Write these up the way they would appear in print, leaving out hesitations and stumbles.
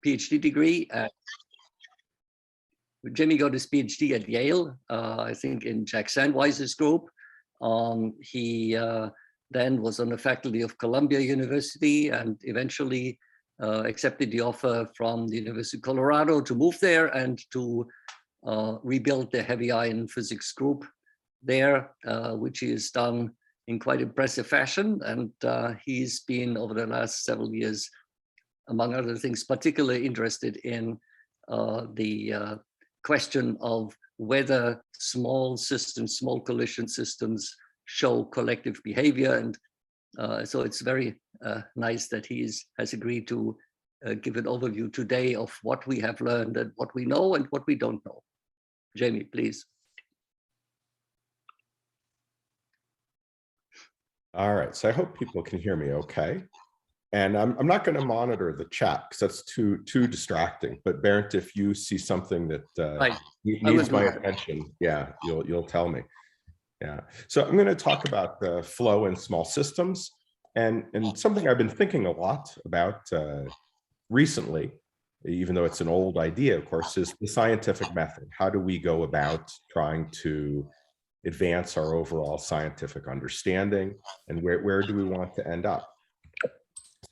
PhD degree. Jimmy got his PhD at Yale, I think in Jack Sandwise's group. He then was on the faculty of Columbia University and eventually accepted the offer from the University of Colorado to move there and to rebuild the heavy ion physics group there, which he has done in quite impressive fashion. And he's been, over the last several years, among other things, particularly interested in the question of whether small systems, small collision systems show collective behavior. And so it's very nice that he has agreed to give an overview today of what we have learned and what we know and what we don't know. Jamie, please. All right, so I hope people can hear me okay. And I'm not going to monitor the chat because that's too distracting. But Bernd, if you see something that needs my attention, yeah, you'll tell me. Yeah. So I'm going to talk about the flow in small systems, and something I've been thinking a lot about recently, even though it's an old idea, of course, is the scientific method. How do we go about trying to advance our overall scientific understanding, and where do we want to end up?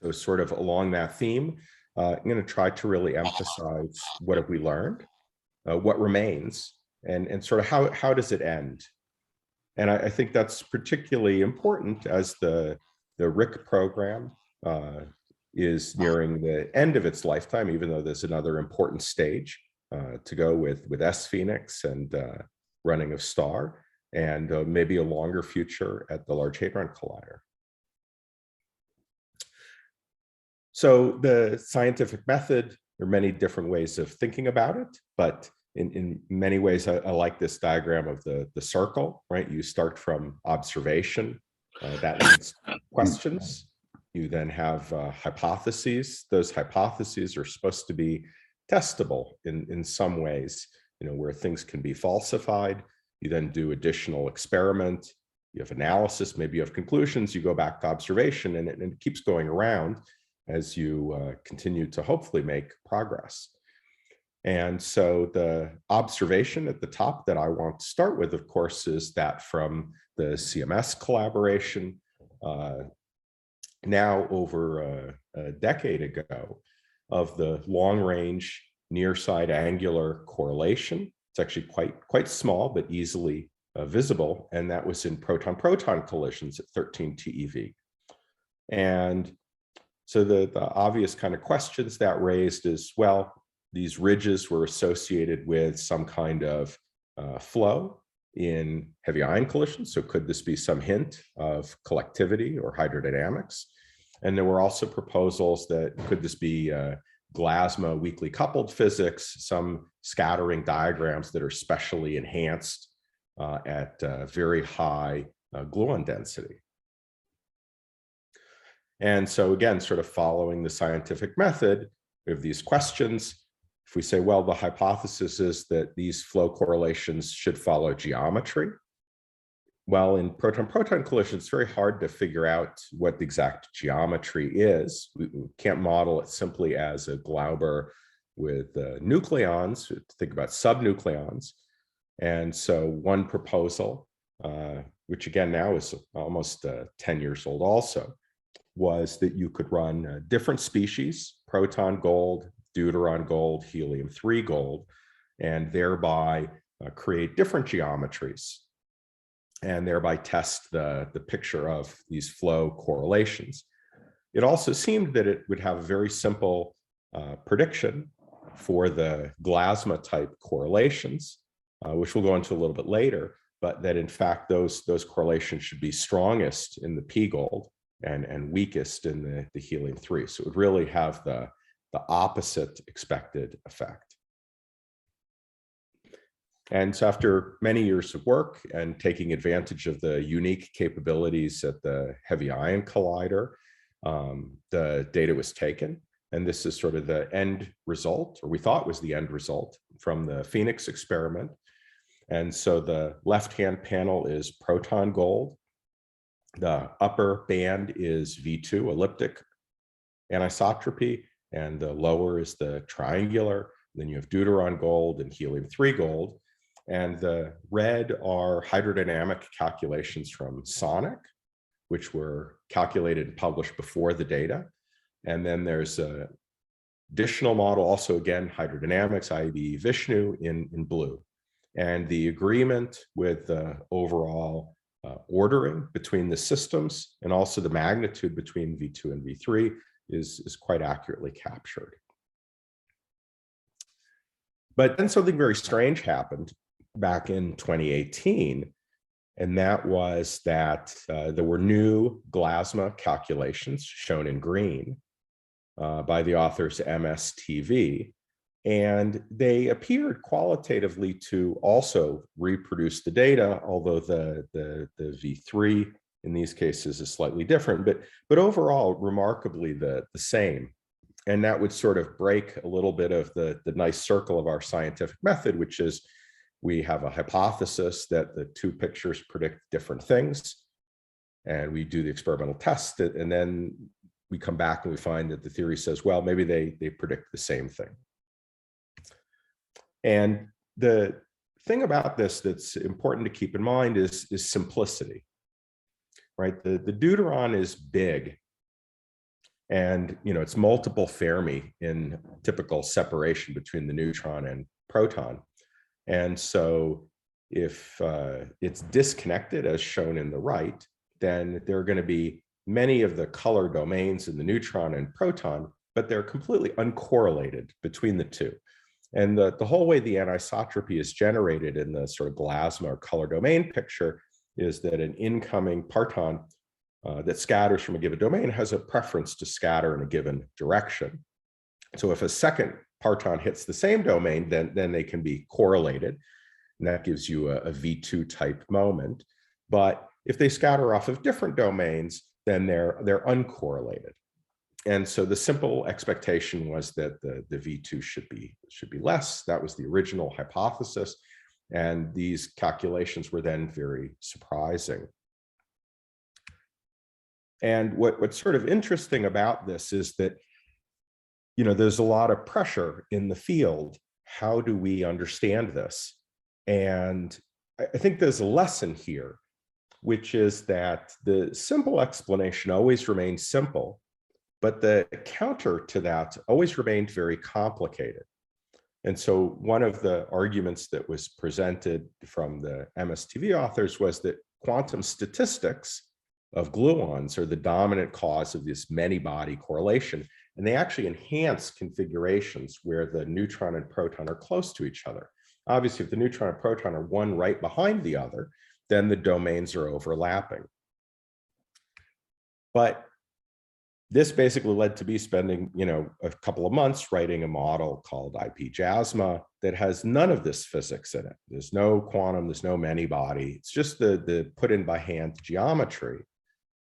So sort of along that theme, I'm going to try to really emphasize what have we learned, what remains, and sort of how does it end? And I think that's particularly important as the RIC program is nearing the end of its lifetime, even though there's another important stage to go with sPhoenix and running of STAR, and maybe a longer future at the Large Hadron Collider. So the scientific method, there are many different ways of thinking about it, but in many ways, I like this diagram of the circle, right? You start from observation, that leads to questions. You then have hypotheses. Those hypotheses are supposed to be testable in some ways, where things can be falsified. You then do additional experiment. You have analysis, maybe you have conclusions, you go back to observation, and it keeps going around as you continue to hopefully make progress. And so the observation at the top that I want to start with, of course, is that from the CMS collaboration, now over a decade ago, of the long-range near-side angular correlation. It's actually quite small, but easily visible, and that was in proton-proton collisions at 13 TeV. And so the obvious kind of questions that raised is, well, these ridges were associated with some kind of flow in heavy ion collisions. So could this be some hint of collectivity or hydrodynamics? And there were also proposals that could this be Glasma weakly coupled physics, some scattering diagrams that are specially enhanced at very high gluon density. And so again, sort of following the scientific method, we have these questions. If we say, well, the hypothesis is that these flow correlations should follow geometry. Well, in proton-proton collisions, it's very hard to figure out what the exact geometry is. We can't model it simply as a Glauber with nucleons, think about subnucleons. And so one proposal, which again now is almost 10 years old also, was that you could run different species, proton gold, deuteron gold, helium-3 gold, and thereby create different geometries, and thereby test the picture of these flow correlations. It also seemed that it would have a very simple prediction for the Glasma type correlations, which we'll go into a little bit later, but that in fact those correlations should be strongest in the P gold and weakest in the helium-3. So it would really have the opposite expected effect. And so after many years of work and taking advantage of the unique capabilities at the Heavy Ion Collider, the data was taken. And this is sort of the end result, or we thought was the end result from the Phoenix experiment. And so the left-hand panel is proton gold. The upper band is V2, elliptic anisotropy, and the lower is the triangular. Then you have deuteron gold and helium-3 gold. And the red are hydrodynamic calculations from Sonic, which were calculated and published before the data. And then there's a additional model, also again, hydrodynamics, IEB Vishnu in blue. And the agreement with the overall ordering between the systems and also the magnitude between V2 and V3 is quite accurately captured. But then something very strange happened back in 2018, and that was that there were new Glasma calculations shown in green by the authors MSTV, and they appeared qualitatively to also reproduce the data, although the V3 in these cases is slightly different, but overall remarkably the same. And that would sort of break a little bit of the nice circle of our scientific method, which is we have a hypothesis that the two pictures predict different things, and we do the experimental test, and then we come back and we find that the theory says, well, maybe they predict the same thing. And the thing about this that's important to keep in mind is simplicity, right? The deuteron is big, and it's multiple Fermi in typical separation between the neutron and proton. And so if it's disconnected, as shown in the right, then there are going to be many of the color domains in the neutron and proton, but they're completely uncorrelated between the two. And the whole way the anisotropy is generated in the sort of Glasma or color domain picture is that an incoming parton that scatters from a given domain has a preference to scatter in a given direction. So if a second parton hits the same domain, then they can be correlated, and that gives you a V2 type moment. But if they scatter off of different domains, then they're uncorrelated. And so the simple expectation was that the V2 should be less. That was the original hypothesis. And these calculations were then very surprising. And what's sort of interesting about this is that, there's a lot of pressure in the field. How do we understand this? And I think there's a lesson here, which is that the simple explanation always remains simple, but the counter to that always remained very complicated. And so one of the arguments that was presented from the MSTV authors was that quantum statistics of gluons are the dominant cause of this many-body correlation, and they actually enhance configurations where the neutron and proton are close to each other. Obviously, if the neutron and proton are one right behind the other, then the domains are overlapping. But this basically led to me spending, a couple of months writing a model called IP-JASMA that has none of this physics in it. There's no quantum, there's no many-body. It's just the put in by hand geometry,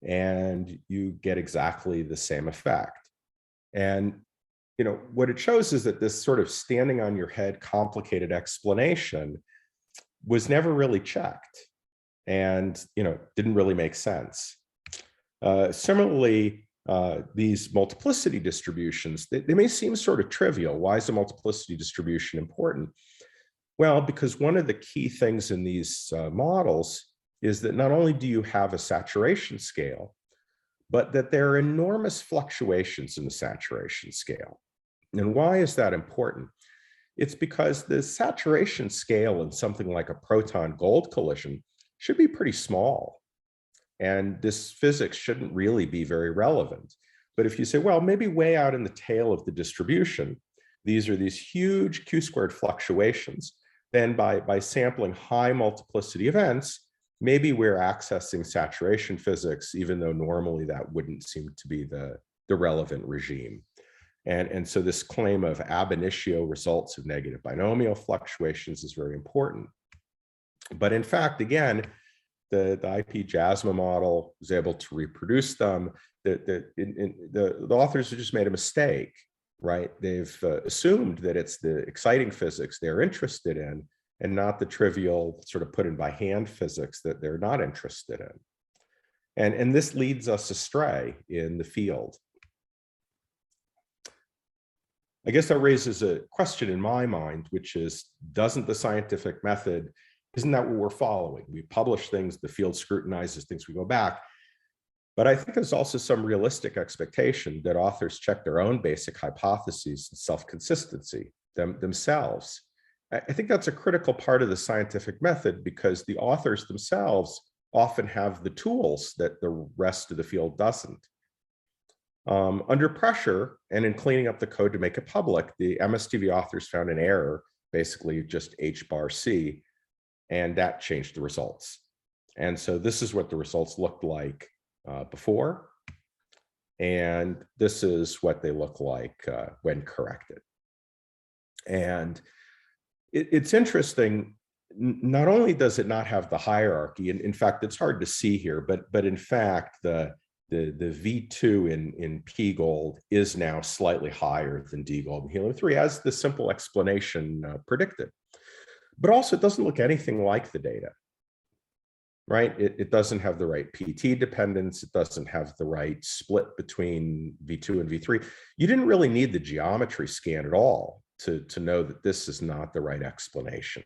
and you get exactly the same effect. And what it shows is that this sort of standing on your head, complicated explanation was never really checked, and didn't really make sense. Similarly, these multiplicity distributions, they may seem sort of trivial. Why is a multiplicity distribution important? Well, because one of the key things in these models is that not only do you have a saturation scale, but that there are enormous fluctuations in the saturation scale. And why is that important? It's because the saturation scale in something like a proton-gold collision should be pretty small. And this physics shouldn't really be very relevant. But if you say, well, maybe way out in the tail of the distribution, these are these huge Q-squared fluctuations, then by sampling high multiplicity events, maybe we're accessing saturation physics, even though normally that wouldn't seem to be the relevant regime. And so this claim of ab initio results of negative binomial fluctuations is very important. But in fact, again, the IP-JASMA model was able to reproduce them. The authors have just made a mistake, right? They've assumed that it's the exciting physics they're interested in, and not the trivial sort of put in by hand physics that they're not interested in. And this leads us astray in the field. I guess that raises a question in my mind, which is, doesn't the scientific method, isn't that what we're following? We publish things, the field scrutinizes things, we go back. But I think there's also some realistic expectation that authors check their own basic hypotheses and self-consistency themselves. I think that's a critical part of the scientific method, because the authors themselves often have the tools that the rest of the field doesn't. Under pressure and in cleaning up the code to make it public, the MSTV authors found an error, basically just H bar C, and that changed the results. And so this is what the results looked like before, and this is what they look like when corrected. And it's interesting, not only does it not have the hierarchy, and in fact, it's hard to see here, but in fact, the V2 in P gold is now slightly higher than D gold in helium-3, as the simple explanation predicted. But also, it doesn't look anything like the data, right? It doesn't have the right PT dependence. It doesn't have the right split between V2 and V3. You didn't really need the geometry scan at all to know that this is not the right explanation.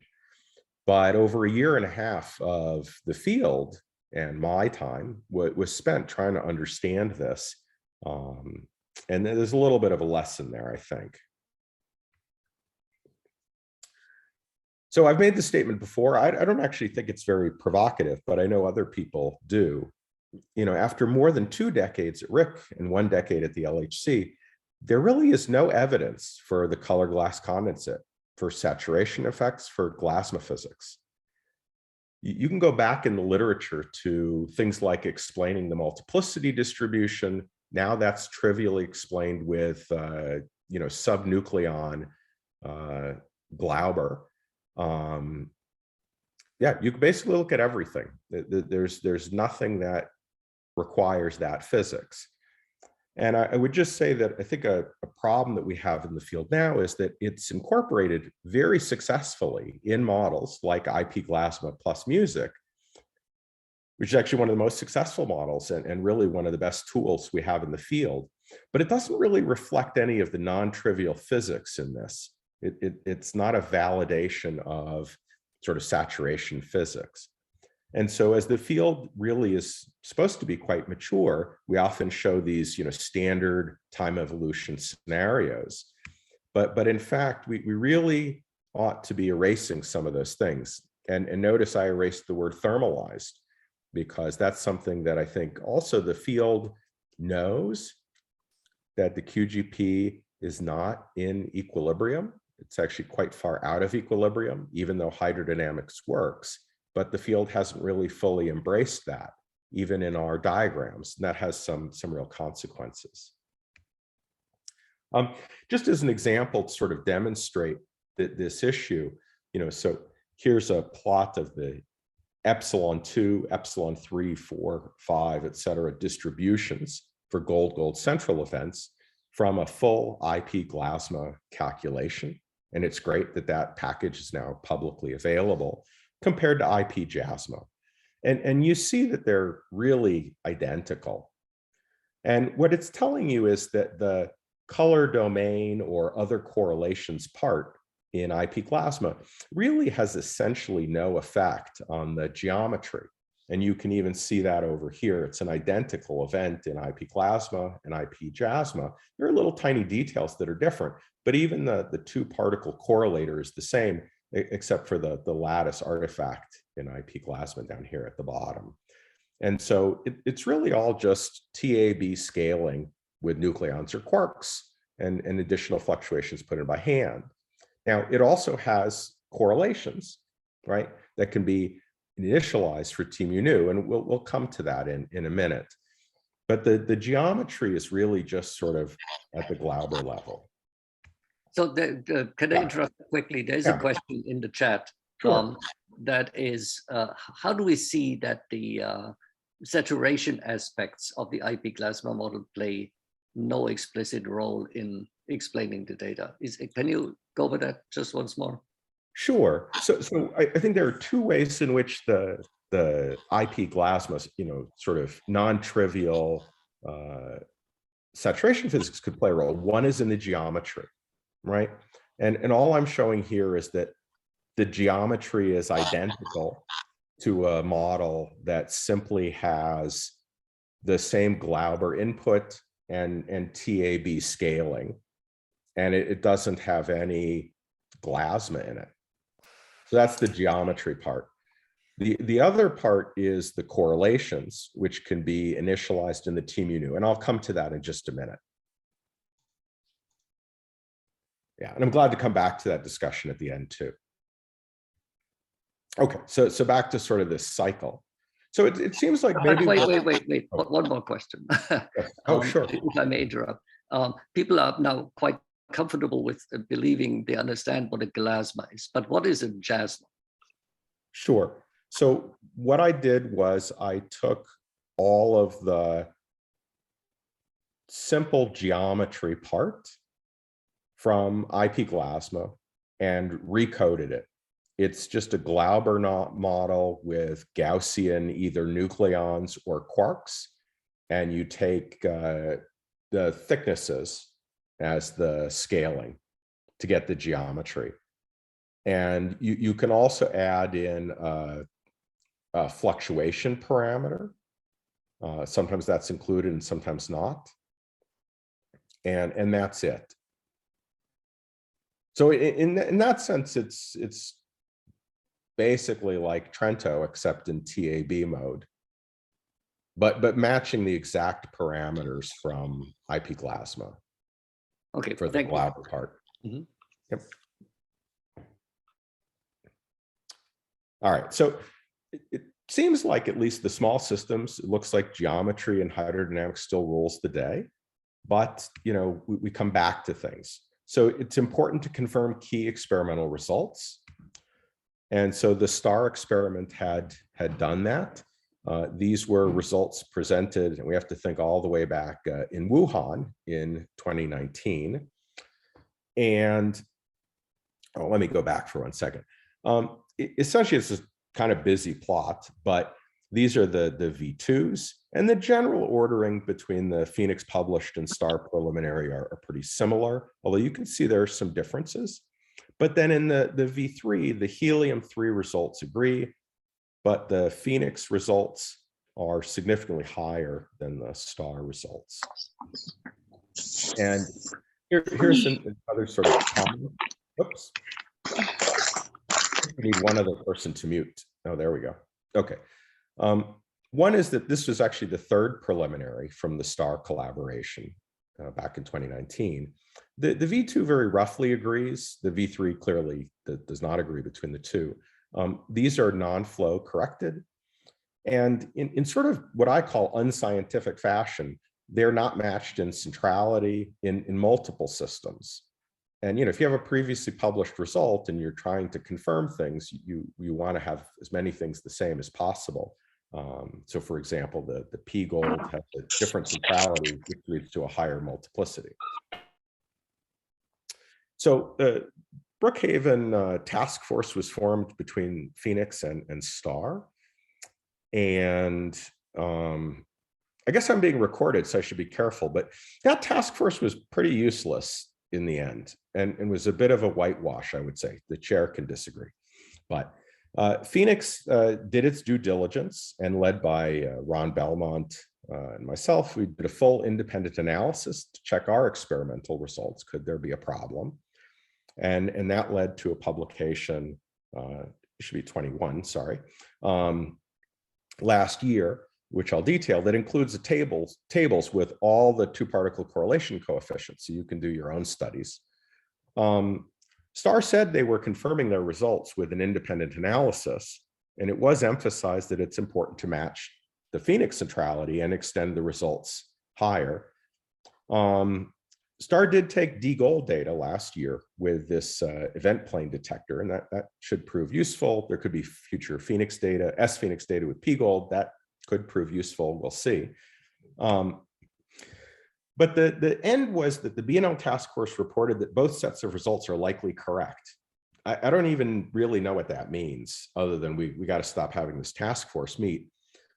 But over a year and a half of the field, and my time was spent trying to understand this. And there's a little bit of a lesson there, I think. So I've made the statement before. I don't actually think it's very provocative, but I know other people do. You know, after more than 2 decades at RIC and 1 decade at the LHC, there really is no evidence for the color glass condensate, for saturation effects, for plasma physics. You can go back in the literature to things like explaining the multiplicity distribution. Now that's trivially explained with, subnucleon Glauber. Yeah, you can basically look at everything. There's nothing that requires that physics. And I would just say that I think a problem that we have in the field now is that it's incorporated very successfully in models like IP Glasma plus music, which is actually one of the most successful models and really one of the best tools we have in the field. But it doesn't really reflect any of the non-trivial physics in this. It's not a validation of sort of saturation physics. And so as the field really is supposed to be quite mature, we often show these, standard time evolution scenarios. But in fact, we really ought to be erasing some of those things. And notice I erased the word thermalized, because that's something that I think also the field knows, that the QGP is not in equilibrium. It's actually quite far out of equilibrium, even though hydrodynamics works. But the field hasn't really fully embraced that, even in our diagrams. And that has some real consequences. Just as an example to sort of demonstrate this issue, so here's a plot of the epsilon 2, epsilon 3, 4, 5, et cetera, distributions for gold central events from a full IP Glasma calculation. And it's great that that package is now publicly available, compared to IP Jasma. And you see that they're really identical. And what it's telling you is that the color domain or other correlations part in IP Glasma really has essentially no effect on the geometry. And you can even see that over here. It's an identical event in IP Glasma and IP Jasma. There are little tiny details that are different, but even the 2 particle correlator is the same, except for the lattice artifact in IP Glasma down here at the bottom. And so it's really all just TAB scaling with nucleons or quarks and additional fluctuations put in by hand. Now, it also has correlations, right, that can be initialized for T mu nu, and we'll come to that in a minute. But the geometry is really just sort of at the Glauber level. So can I interrupt quickly? There's a question in the chat. Sure. That is, how do we see that the saturation aspects of the IP Glasma model play no explicit role in explaining the data? Can you go over that just once more? Sure. So I think there are 2 ways in which the IP Glasma, sort of non-trivial saturation physics could play a role. One is in the geometry. right? And all I'm showing here is that the geometry is identical to a model that simply has the same Glauber input and TAB scaling, and it doesn't have any Glasma in it. So that's the geometry part. The other part is the correlations, which can be initialized in the TMUNU, and I'll come to that in just a minute. Yeah, and I'm glad to come back to that discussion at the end too. Okay, so back to sort of this cycle. So it seems like maybe— Wait. Oh. One more question. Yes. Oh, sure. If I may interrupt. People are now quite comfortable with believing they understand what a gelasma is, but what is a jasma? Sure. So what I did was I took all of the simple geometry part from IP Glasma and recoded it. It's just a Glauber model with Gaussian either nucleons or quarks, and you take the thicknesses as the scaling to get the geometry. And you can also add in a fluctuation parameter. Sometimes that's included and sometimes not. And that's it. So in that sense, it's basically like Trento, except in TAB mode, but matching the exact parameters from IP Glasma. Okay, for the Glauber part. Mm-hmm. Yep. All right, so it seems like at least the small systems, it looks like geometry and hydrodynamics still rules the day, but we come back to things. So it's important to confirm key experimental results. And so the STAR experiment had done that. These were results presented, and we have to think all the way back in Wuhan in 2019. And let me go back for 1 second. Essentially, it's a kind of busy plot, but these are the V2s, and the general ordering between the Phoenix published and STAR preliminary are pretty similar, although you can see there are some differences. But then in the V3, the helium-3 results agree, but the Phoenix results are significantly higher than the STAR results. And here's another sort of comment. Oops. We need one other person to mute. Oh, there we go. Okay. One is that this was actually the third preliminary from the STAR collaboration back in 2019. The V2 very roughly agrees. The V3 clearly does not agree between the two. These are non-flow corrected. And in sort of what I call unscientific fashion, they're not matched in centrality in multiple systems. And if you have a previously published result and you're trying to confirm things, you want to have as many things the same as possible. So for example, the P gold has a different centrality, which leads to a higher multiplicity. So the Brookhaven task force was formed between Phoenix and STAR. And I guess I'm being recorded, so I should be careful, but that task force was pretty useless in the end and was a bit of a whitewash, I would say. The chair can disagree. But Phoenix did its due diligence, and led by Ron Belmont and myself, we did a full independent analysis to check our experimental results. Could there be a problem? And that led to a publication, it should be 21, sorry, last year, which I'll detail, that includes the tables with all the two-particle correlation coefficients, so you can do your own studies. STAR said they were confirming their results with an independent analysis, and it was emphasized that it's important to match the Phoenix centrality and extend the results higher. STAR did take D-gold data last year with this event plane detector, and that should prove useful. There could be future Phoenix data, S-Phoenix data with P-gold, that could prove useful, we'll see. But the end was that the BNL task force reported that both sets of results are likely correct. I don't even really know what that means, other than we got to stop having this task force meet.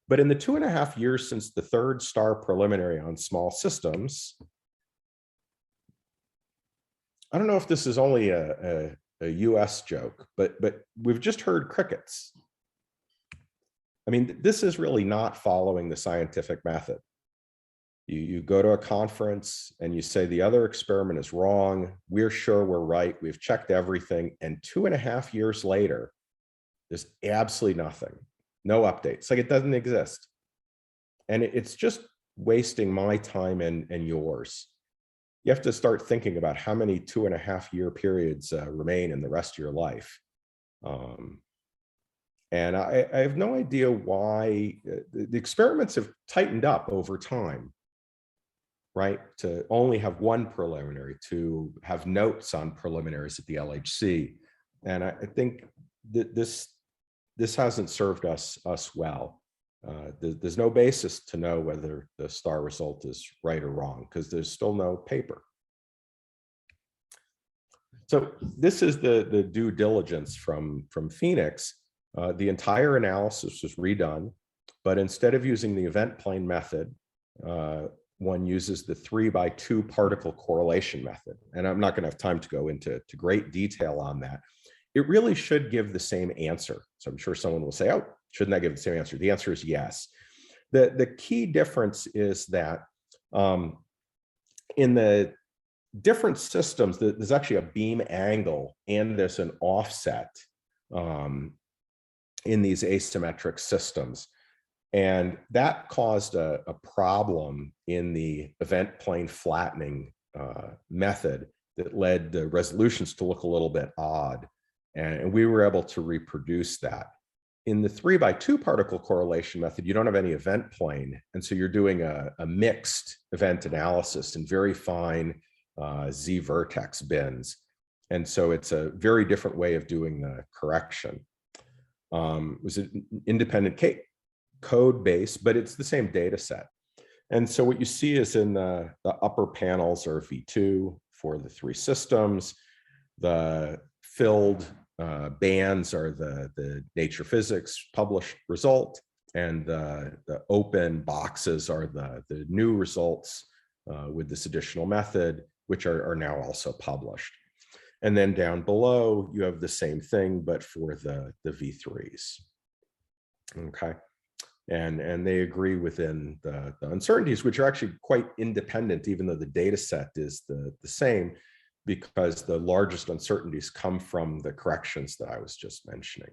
But in the 2.5 years since the third STAR preliminary on small systems, I don't know if this is only a US joke, but we've just heard crickets. I mean, this is really not following the scientific method. You go to a conference and you say the other experiment is wrong. We're sure we're right. We've checked everything. And 2.5 years later, there's absolutely nothing, no updates. Like it doesn't exist. And it's just wasting my time and yours. You have to start thinking about how many 2.5-year periods remain in the rest of your life. And I have no idea why the experiments have tightened up over time, right? To only have one preliminary, to have notes on preliminaries at the LHC. And I think that this hasn't served us well. There's no basis to know whether the STAR result is right or wrong because there's still no paper. So this is the due diligence from Phoenix. The entire analysis was redone, but instead of using the event plane method, one uses the 3x2 particle correlation method. And I'm not going to have time to go into great detail on that. It really should give the same answer. So I'm sure someone will say, oh, shouldn't that give the same answer? The answer is yes. The key difference is that in the different systems, there's actually a beam angle and there's an offset in these asymmetric systems. And that caused a problem in the event plane flattening method that led the resolutions to look a little bit odd. And we were able to reproduce that. In the 3x2 particle correlation method, you don't have any event plane. And so you're doing a mixed event analysis in very fine Z vertex bins. And so it's a very different way of doing the correction. It was an independent code base, but it's the same data set. And so what you see is in the upper panels are V2 for the 3 systems. The filled bands are the Nature Physics published result, and the open boxes are the new results with this additional method, which are now also published. And then down below, you have the same thing, but for the V3s. Okay. And they agree within the uncertainties, which are actually quite independent, even though the data set is the same, because the largest uncertainties come from the corrections that I was just mentioning.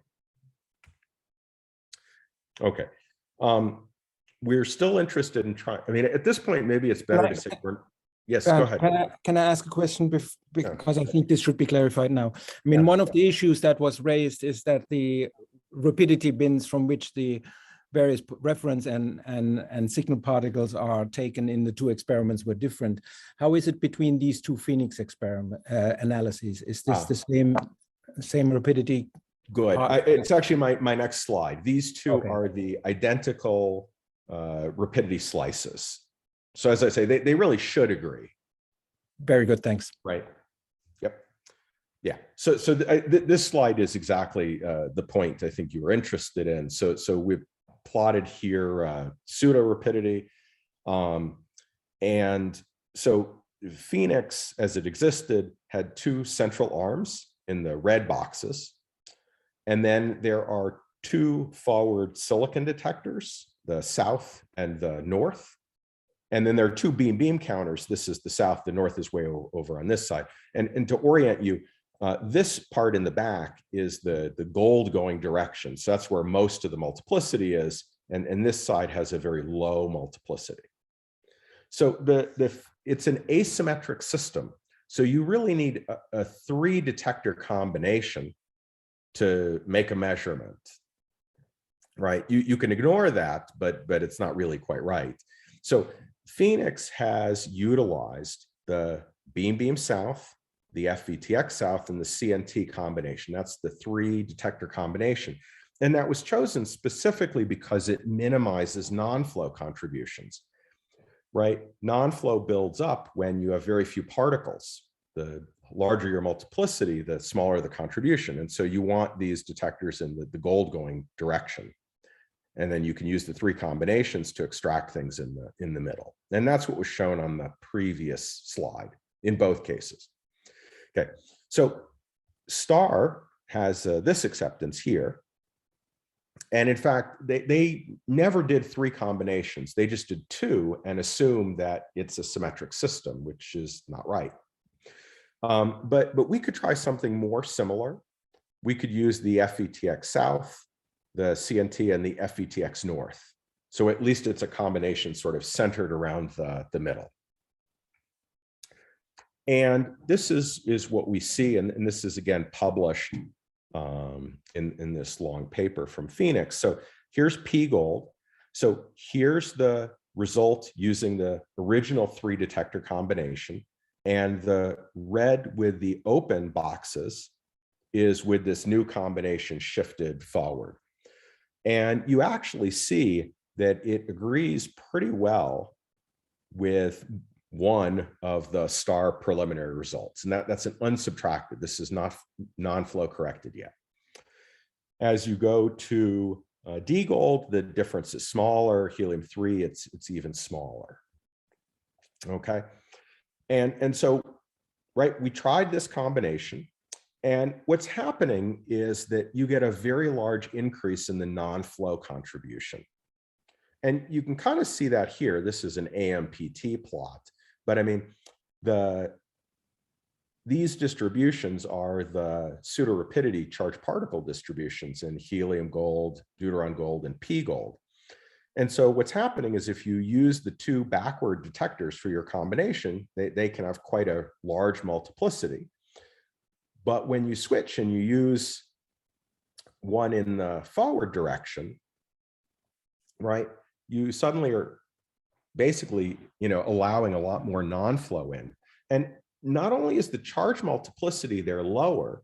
Okay. We're still interested in trying, I mean, at this point, maybe it's better to say, yes, go ahead. Can I ask a question because I think this should be clarified now. I mean, one of the issues that was raised is that the rapidity bins from which the various reference and signal particles are taken in the 2 experiments were different. How is it between these 2 Phoenix experiment analyses? Is this the same rapidity? Good. It's actually my next slide. These 2 are the identical rapidity slices. So as I say, they really should agree. Very good, thanks. Right. Yep. Yeah. So this slide is exactly the point I think you were interested in. So we've plotted here pseudo rapidity, and so Phoenix, as it existed, had 2 central arms in the red boxes, and then there are 2 forward silicon detectors, the south and the north. And then there are 2 beam counters. This is the south, the north is way over on this side. And to orient you, this part in the back is the gold going direction. So that's where most of the multiplicity is. And this side has a very low multiplicity. So it's an asymmetric system. So you really need a 3 detector combination to make a measurement, right? You can ignore that, but it's not really quite right. So Phoenix has utilized the beam south, the FVTX south, and the CNT combination. That's the 3 detector combination. And that was chosen specifically because it minimizes non-flow contributions, right? Non-flow builds up when you have very few particles. The larger your multiplicity, the smaller the contribution. And so you want these detectors in the gold going direction. And then you can use the 3 combinations to extract things in the middle. And that's what was shown on the previous slide in both cases. Okay, so STAR has this acceptance here. And in fact, they never did 3 combinations. They just did 2 and assumed that it's a symmetric system, which is not right. But we could try something more similar. We could use the FETX South, the CNT, and the FETX North. So at least it's a combination sort of centered around the middle. And this is what we see, and this is again published in this long paper from Phoenix. So here's P gold. So here's the result using the original 3 detector combination, and the red with the open boxes is with this new combination shifted forward. And you actually see that it agrees pretty well with one of the STAR preliminary results. And that's an unsubtracted. This is not non-flow corrected yet. As you go to D gold, the difference is smaller. Helium-3, it's even smaller. Okay. And so, right, we tried this combination. And what's happening is that you get a very large increase in the non-flow contribution. And you can kind of see that here. This is an AMPT plot. But I mean, these distributions are the pseudo-rapidity charged particle distributions in helium gold, deuteron gold, and P gold. And so what's happening is if you use the 2 backward detectors for your combination, they can have quite a large multiplicity. But when you switch and you use one in the forward direction, right, you suddenly are basically, allowing a lot more non-flow in. And not only is the charge multiplicity there lower,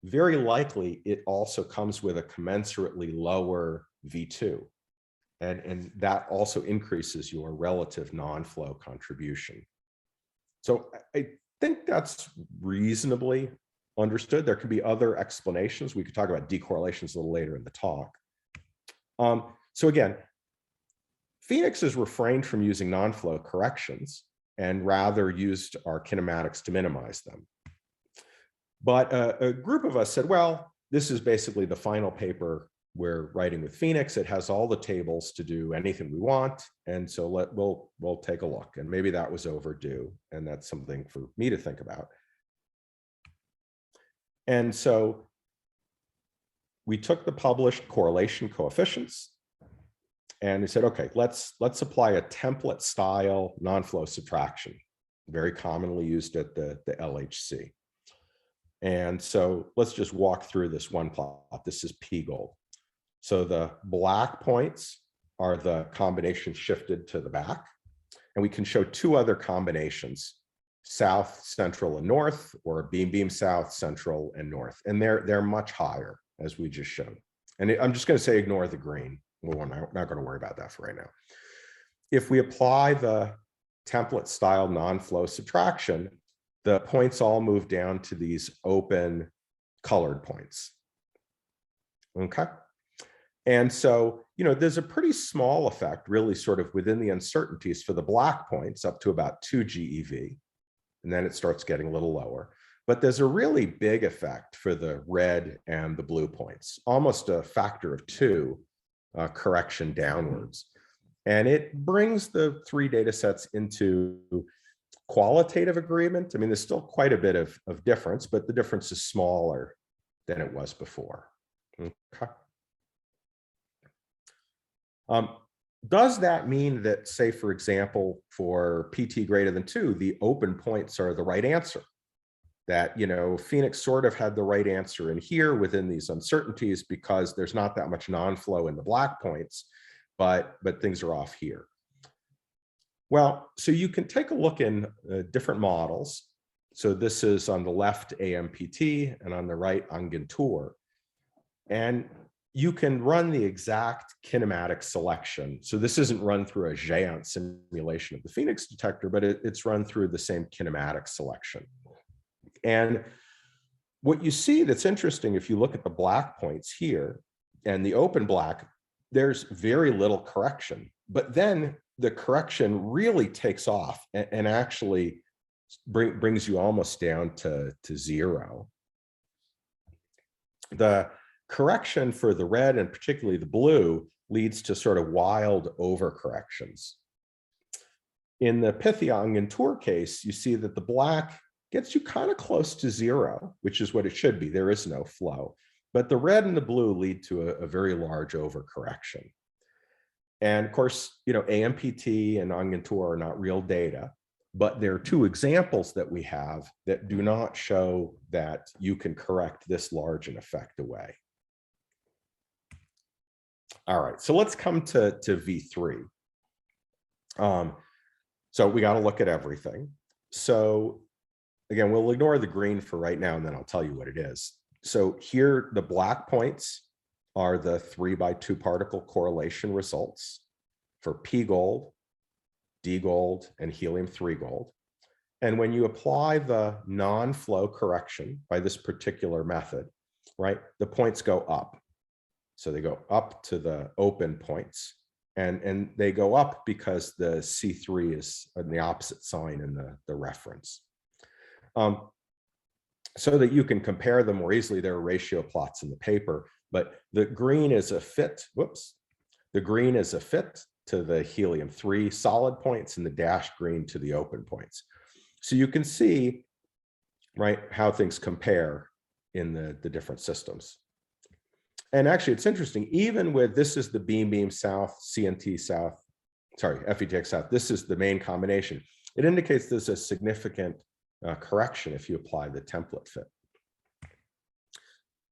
very likely it also comes with a commensurately lower V2. And that also increases your relative non-flow contribution. So I think that's reasonably understood. There could be other explanations. We could talk about decorrelations a little later in the talk. So again, Phoenix has refrained from using non-flow corrections and rather used our kinematics to minimize them. But a group of us said, well, this is basically the final paper we're writing with Phoenix. It has all the tables to do anything we want. And so we'll take a look. And maybe that was overdue. And that's something for me to think about. And so we took the published correlation coefficients and we said, okay, let's apply a template style non-flow subtraction, very commonly used at the LHC. And so let's just walk through this one plot. This is P gold. So the black points are the combination shifted to the back. And we can show 2 other combinations, south, central, and north, or beam, south, central, and north. And they're much higher, as we just showed. And I'm just going to say ignore the green. We're not going to worry about that for right now. If we apply the template style non-flow subtraction, the points all move down to these open colored points. Okay. And so, there's a pretty small effect really sort of within the uncertainties for the black points up to about 2 GeV. And then it starts getting a little lower. But there's a really big effect for the red and the blue points, almost a factor of 2 correction downwards. And it brings the 3 data sets into qualitative agreement. I mean, there's still quite a bit of difference, but the difference is smaller than it was before. Okay. Does that mean that, say, for example, for PT greater than 2, the open points are the right answer? That, Phoenix sort of had the right answer in here within these uncertainties because there's not that much non-flow in the black points, but things are off here. Well, so you can take a look in different models. So this is on the left AMPT and on the right Angentur. And you can run the exact kinematic selection. So this isn't run through a GÉANT simulation of the Phoenix detector, but it's run through the same kinematic selection. And what you see that's interesting, if you look at the black points here and the open black, there's very little correction. But then the correction really takes off and actually brings you almost down to 0. The correction for the red and particularly the blue leads to sort of wild overcorrections. In the Pythiong and Tour case, you see that the black gets you kind of close to 0, which is what it should be. There is no flow. But the red and the blue lead to a very large overcorrection. And of course, AMPT and Ongentour are not real data, but there are 2 examples that we have that do not show that you can correct this large an effect away. All right, so let's come to V3. So we got to look at everything. So again, we'll ignore the green for right now, and then I'll tell you what it is. So here, the black points are the 3x2 particle correlation results for P gold, D gold, and helium-3 gold. And when you apply the non-flow correction by this particular method, right, the points go up. So they go up to the open points, and they go up because the C3 is on the opposite sign in the reference. So that you can compare them more easily. There are ratio plots in the paper, but the green is a fit, the green is a fit to the helium-3 solid points and the dashed green to the open points. So you can see, right, how things compare in the different systems. And actually, it's interesting, even with, this is the beam south, CNT south, sorry, FETX south, this is the main combination. It indicates there's a significant correction if you apply the template fit.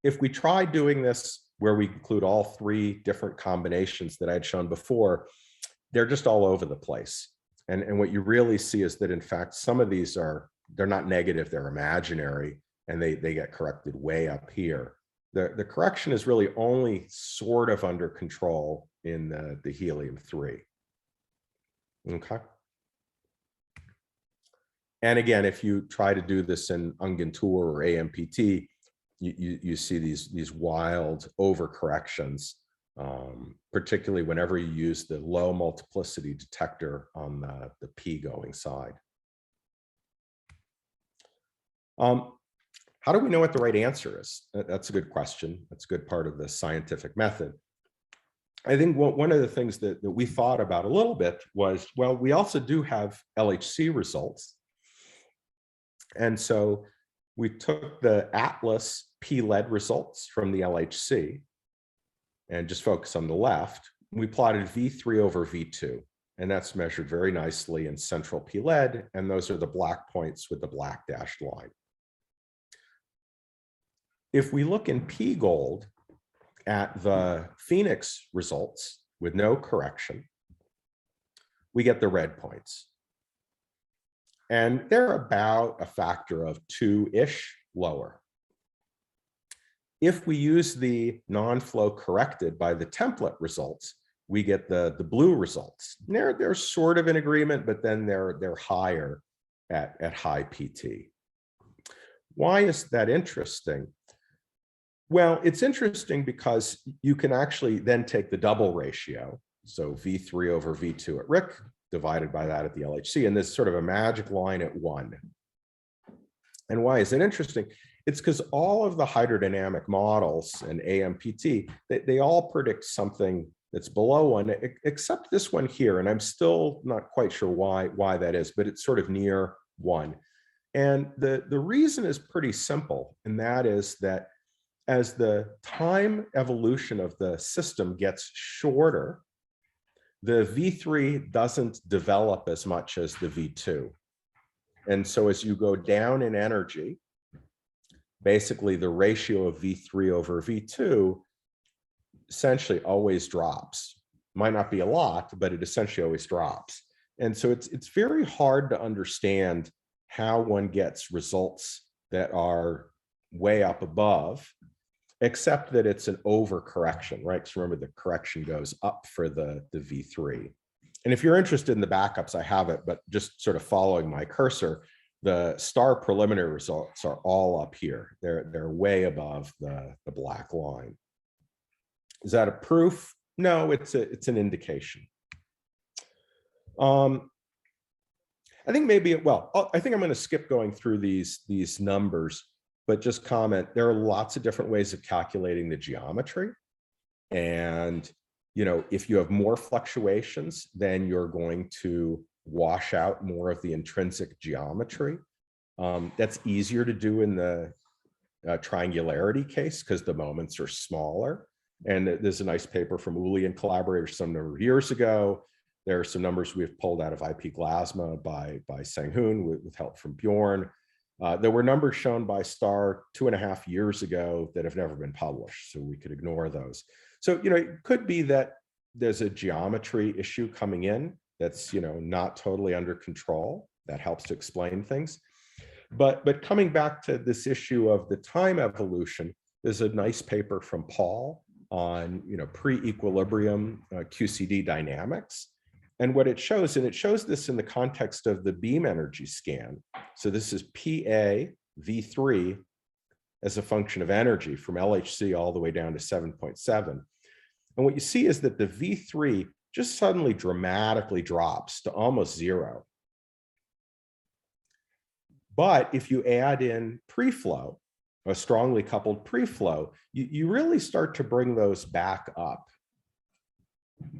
If we try doing this where we include all 3 different combinations that I'd shown before, they're just all over the place. And what you really see is that, in fact, some of these they're not negative, they're imaginary, and they get corrected way up here. The correction is really only sort of under control in the helium-3. Okay. And again, if you try to do this in Ongentour or AMPT, you see these wild overcorrections, particularly whenever you use the low multiplicity detector on the P going side. How do we know what the right answer is? That's a good question. That's a good part of the scientific method. I think one of the things that we thought about a little bit was, well, we also do have LHC results. And so we took the Atlas P-lead results from the LHC and just focus on the left. We plotted V3 over V2, and that's measured very nicely in central P-lead, and those are the black points with the black dashed line. If we look in P gold at the Phoenix results with no correction, we get the red points. And they're about a factor of 2-ish lower. If we use the non-flow corrected by the template results, we get the blue results. They're sort of in agreement, but then they're higher at high PT. Why is that interesting? Well, it's interesting because you can actually then take the double ratio, so V3 over V2 at RIC, divided by that at the LHC, and there's sort of a magic line at 1. And why is it interesting? It's because all of the hydrodynamic models and AMPT, they all predict something that's below 1, except this one here, and I'm still not quite sure why that is, but it's sort of near 1. And the reason is pretty simple, and that is that as the time evolution of the system gets shorter, the V3 doesn't develop as much as the V2. And so as you go down in energy, basically the ratio of V3 over V2 essentially always drops. Might not be a lot, but it essentially always drops. And so it's very hard to understand how one gets results that are way up above, except that it's an overcorrection, right? Because remember, the correction goes up for the V3. And if you're interested in the backups, I have it, but just sort of following my cursor, the star preliminary results are all up here. They're way above the black line. Is that a proof? No, it's an indication. I think maybe, well, I think I'm going to skip going through these numbers, but just comment, there are lots of different ways of calculating the geometry. And, if you have more fluctuations, then you're going to wash out more of the intrinsic geometry. That's easier to do in the triangularity case because the moments are smaller. And there's a nice paper from Uli and collaborators some number of years ago. There are some numbers we've pulled out of IP Glasma by Sang-hoon with help from Bjorn. There were numbers shown by Starr 2.5 years ago that have never been published, so we could ignore those. So, it could be that there's a geometry issue coming in that's, not totally under control. That helps to explain things. But coming back to this issue of the time evolution, there's a nice paper from Paul on, pre-equilibrium QCD dynamics. And what it shows, and it shows this in the context of the beam energy scan. So this is PA V3 as a function of energy from LHC all the way down to 7.7. And what you see is that the V3 just suddenly dramatically drops to almost 0. But if you add in preflow, a strongly coupled preflow, you really start to bring those back up.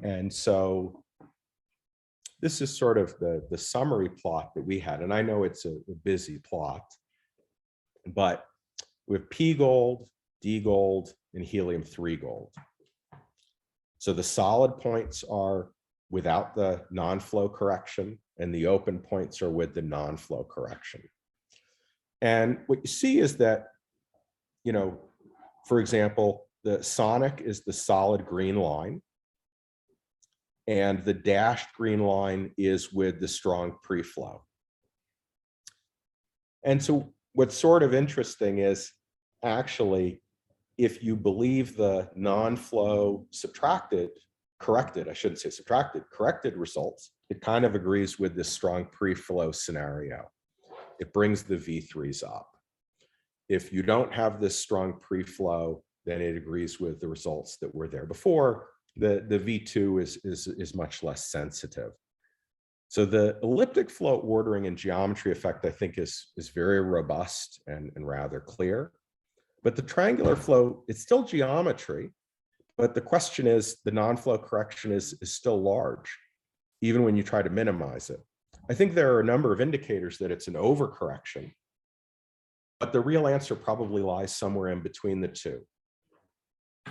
And so this is sort of the summary plot that we had. And I know it's a busy plot, but with P gold, D gold, and helium-3 gold. So the solid points are without the non-flow correction, and the open points are with the non-flow correction. And what you see is that, for example, the sonic is the solid green line, and the dashed green line is with the strong preflow. And so what's sort of interesting is actually, if you believe the non-flow corrected results, it kind of agrees with this strong preflow scenario. It brings the V3s up. If you don't have this strong preflow, then it agrees with the results that were there before. The V2 is much less sensitive. So the elliptic flow ordering and geometry effect, I think, is very robust and rather clear. But the triangular flow, it's still geometry, but the question is, the non-flow correction is still large, even when you try to minimize it. I think there are a number of indicators that it's an overcorrection, but the real answer probably lies somewhere in between the two.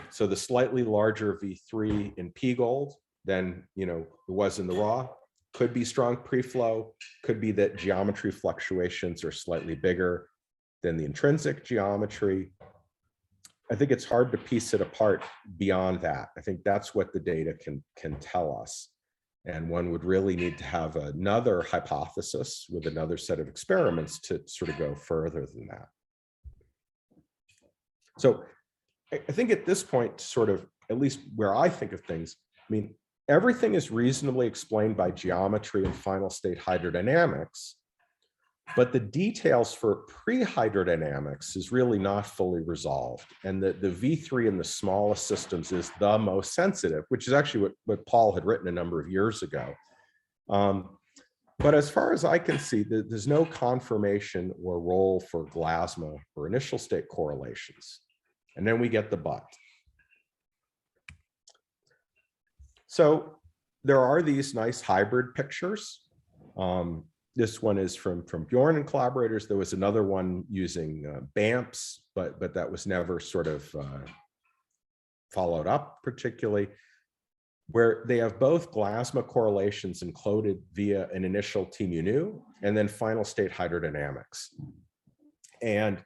So the slightly larger V3 in P gold than it was in the raw could be strong preflow, could be that geometry fluctuations are slightly bigger than the intrinsic geometry. I think it's hard to piece it apart beyond that. I think that's what the data can tell us. And one would really need to have another hypothesis with another set of experiments to sort of go further than that. So I think at this point, sort of, at least where I think of things, everything is reasonably explained by geometry and final state hydrodynamics, but the details for pre-hydrodynamics is really not fully resolved. And the V3 in the smallest systems is the most sensitive, which is actually what Paul had written a number of years ago. But as far as I can see, there's no confirmation or role for Glasma or initial state correlations. And then we get the but. So there are these nice hybrid pictures. This one is from Bjorn and collaborators. There was another one using BAMPs, but that was never sort of followed up particularly, where they have both Glasma correlations encoded via an initial T-mu-nu and then final state hydrodynamics. And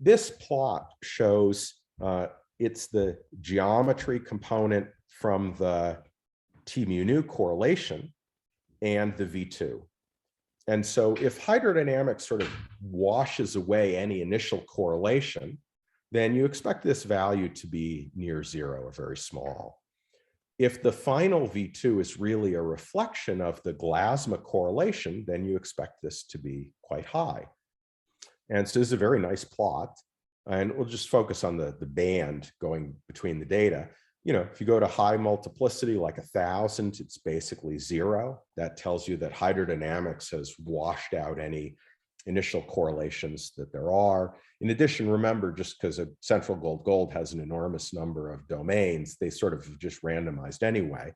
this plot shows it's the geometry component from the T-mu-nu correlation and the V2. And so if hydrodynamics sort of washes away any initial correlation, then you expect this value to be near 0 or very small. If the final V2 is really a reflection of the Glasma correlation, then you expect this to be quite high. And so this is a very nice plot. And we'll just focus on the band going between the data. if you go to high multiplicity, like 1,000, it's basically 0. That tells you that hydrodynamics has washed out any initial correlations that there are. In addition, remember, just because a central gold has an enormous number of domains, they sort of just randomized anyway.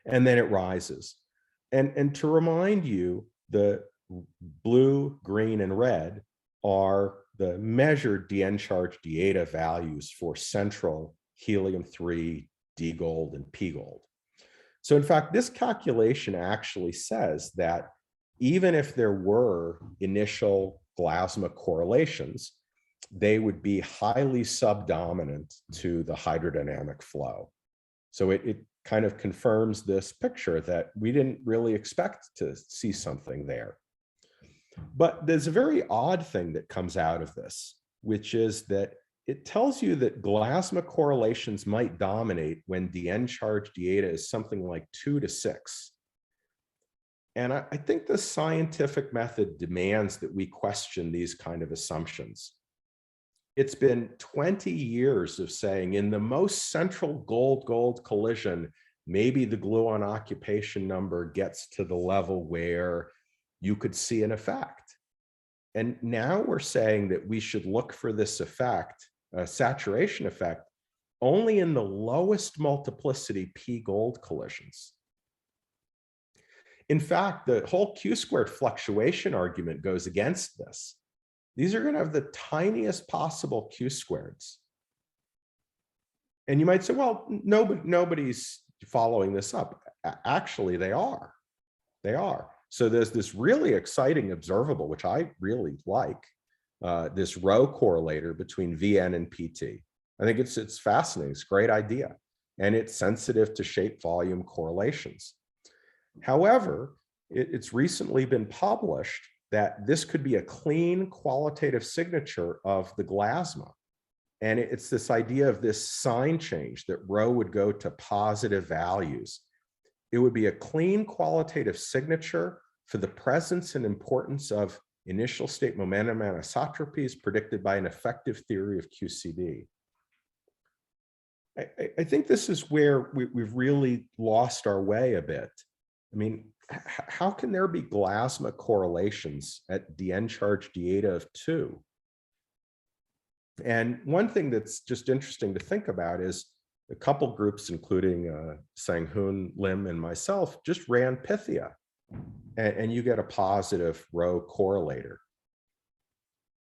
And then it rises. And to remind you, the blue, green, and red are the measured DN charge d eta values for central helium-3, D gold, and P gold. So in fact, this calculation actually says that even if there were initial plasma correlations, they would be highly subdominant to the hydrodynamic flow. So it kind of confirms this picture that we didn't really expect to see something there. But there's a very odd thing that comes out of this, which is that it tells you that plasma correlations might dominate when DN charge d eta is something like 2 to 6. And I think the scientific method demands that we question these kind of assumptions. It's been 20 years of saying in the most central gold-gold collision, maybe the gluon occupation number gets to the level where you could see an effect. And now we're saying that we should look for this effect, a saturation effect, only in the lowest multiplicity P gold collisions. In fact, the whole Q-squared fluctuation argument goes against this. These are going to have the tiniest possible Q-squareds. And you might say, well, nobody's following this up. Actually, they are. They are. So there's this really exciting observable, which I really like, this row correlator between VN and PT. I think it's fascinating. It's a great idea. And it's sensitive to shape volume correlations. However, it's recently been published that this could be a clean qualitative signature of the plasma. And it's this idea of this sign change that rho would go to positive values. It would be a clean qualitative signature for the presence and importance of initial state momentum anisotropies predicted by an effective theory of QCD. I think this is where we've really lost our way a bit. I mean, how can there be plasma correlations at DN charge d eta of 2? And one thing that's just interesting to think about is a couple groups, including Sang-Hoon, Lim, and myself, just ran Pythia, and you get a positive row correlator.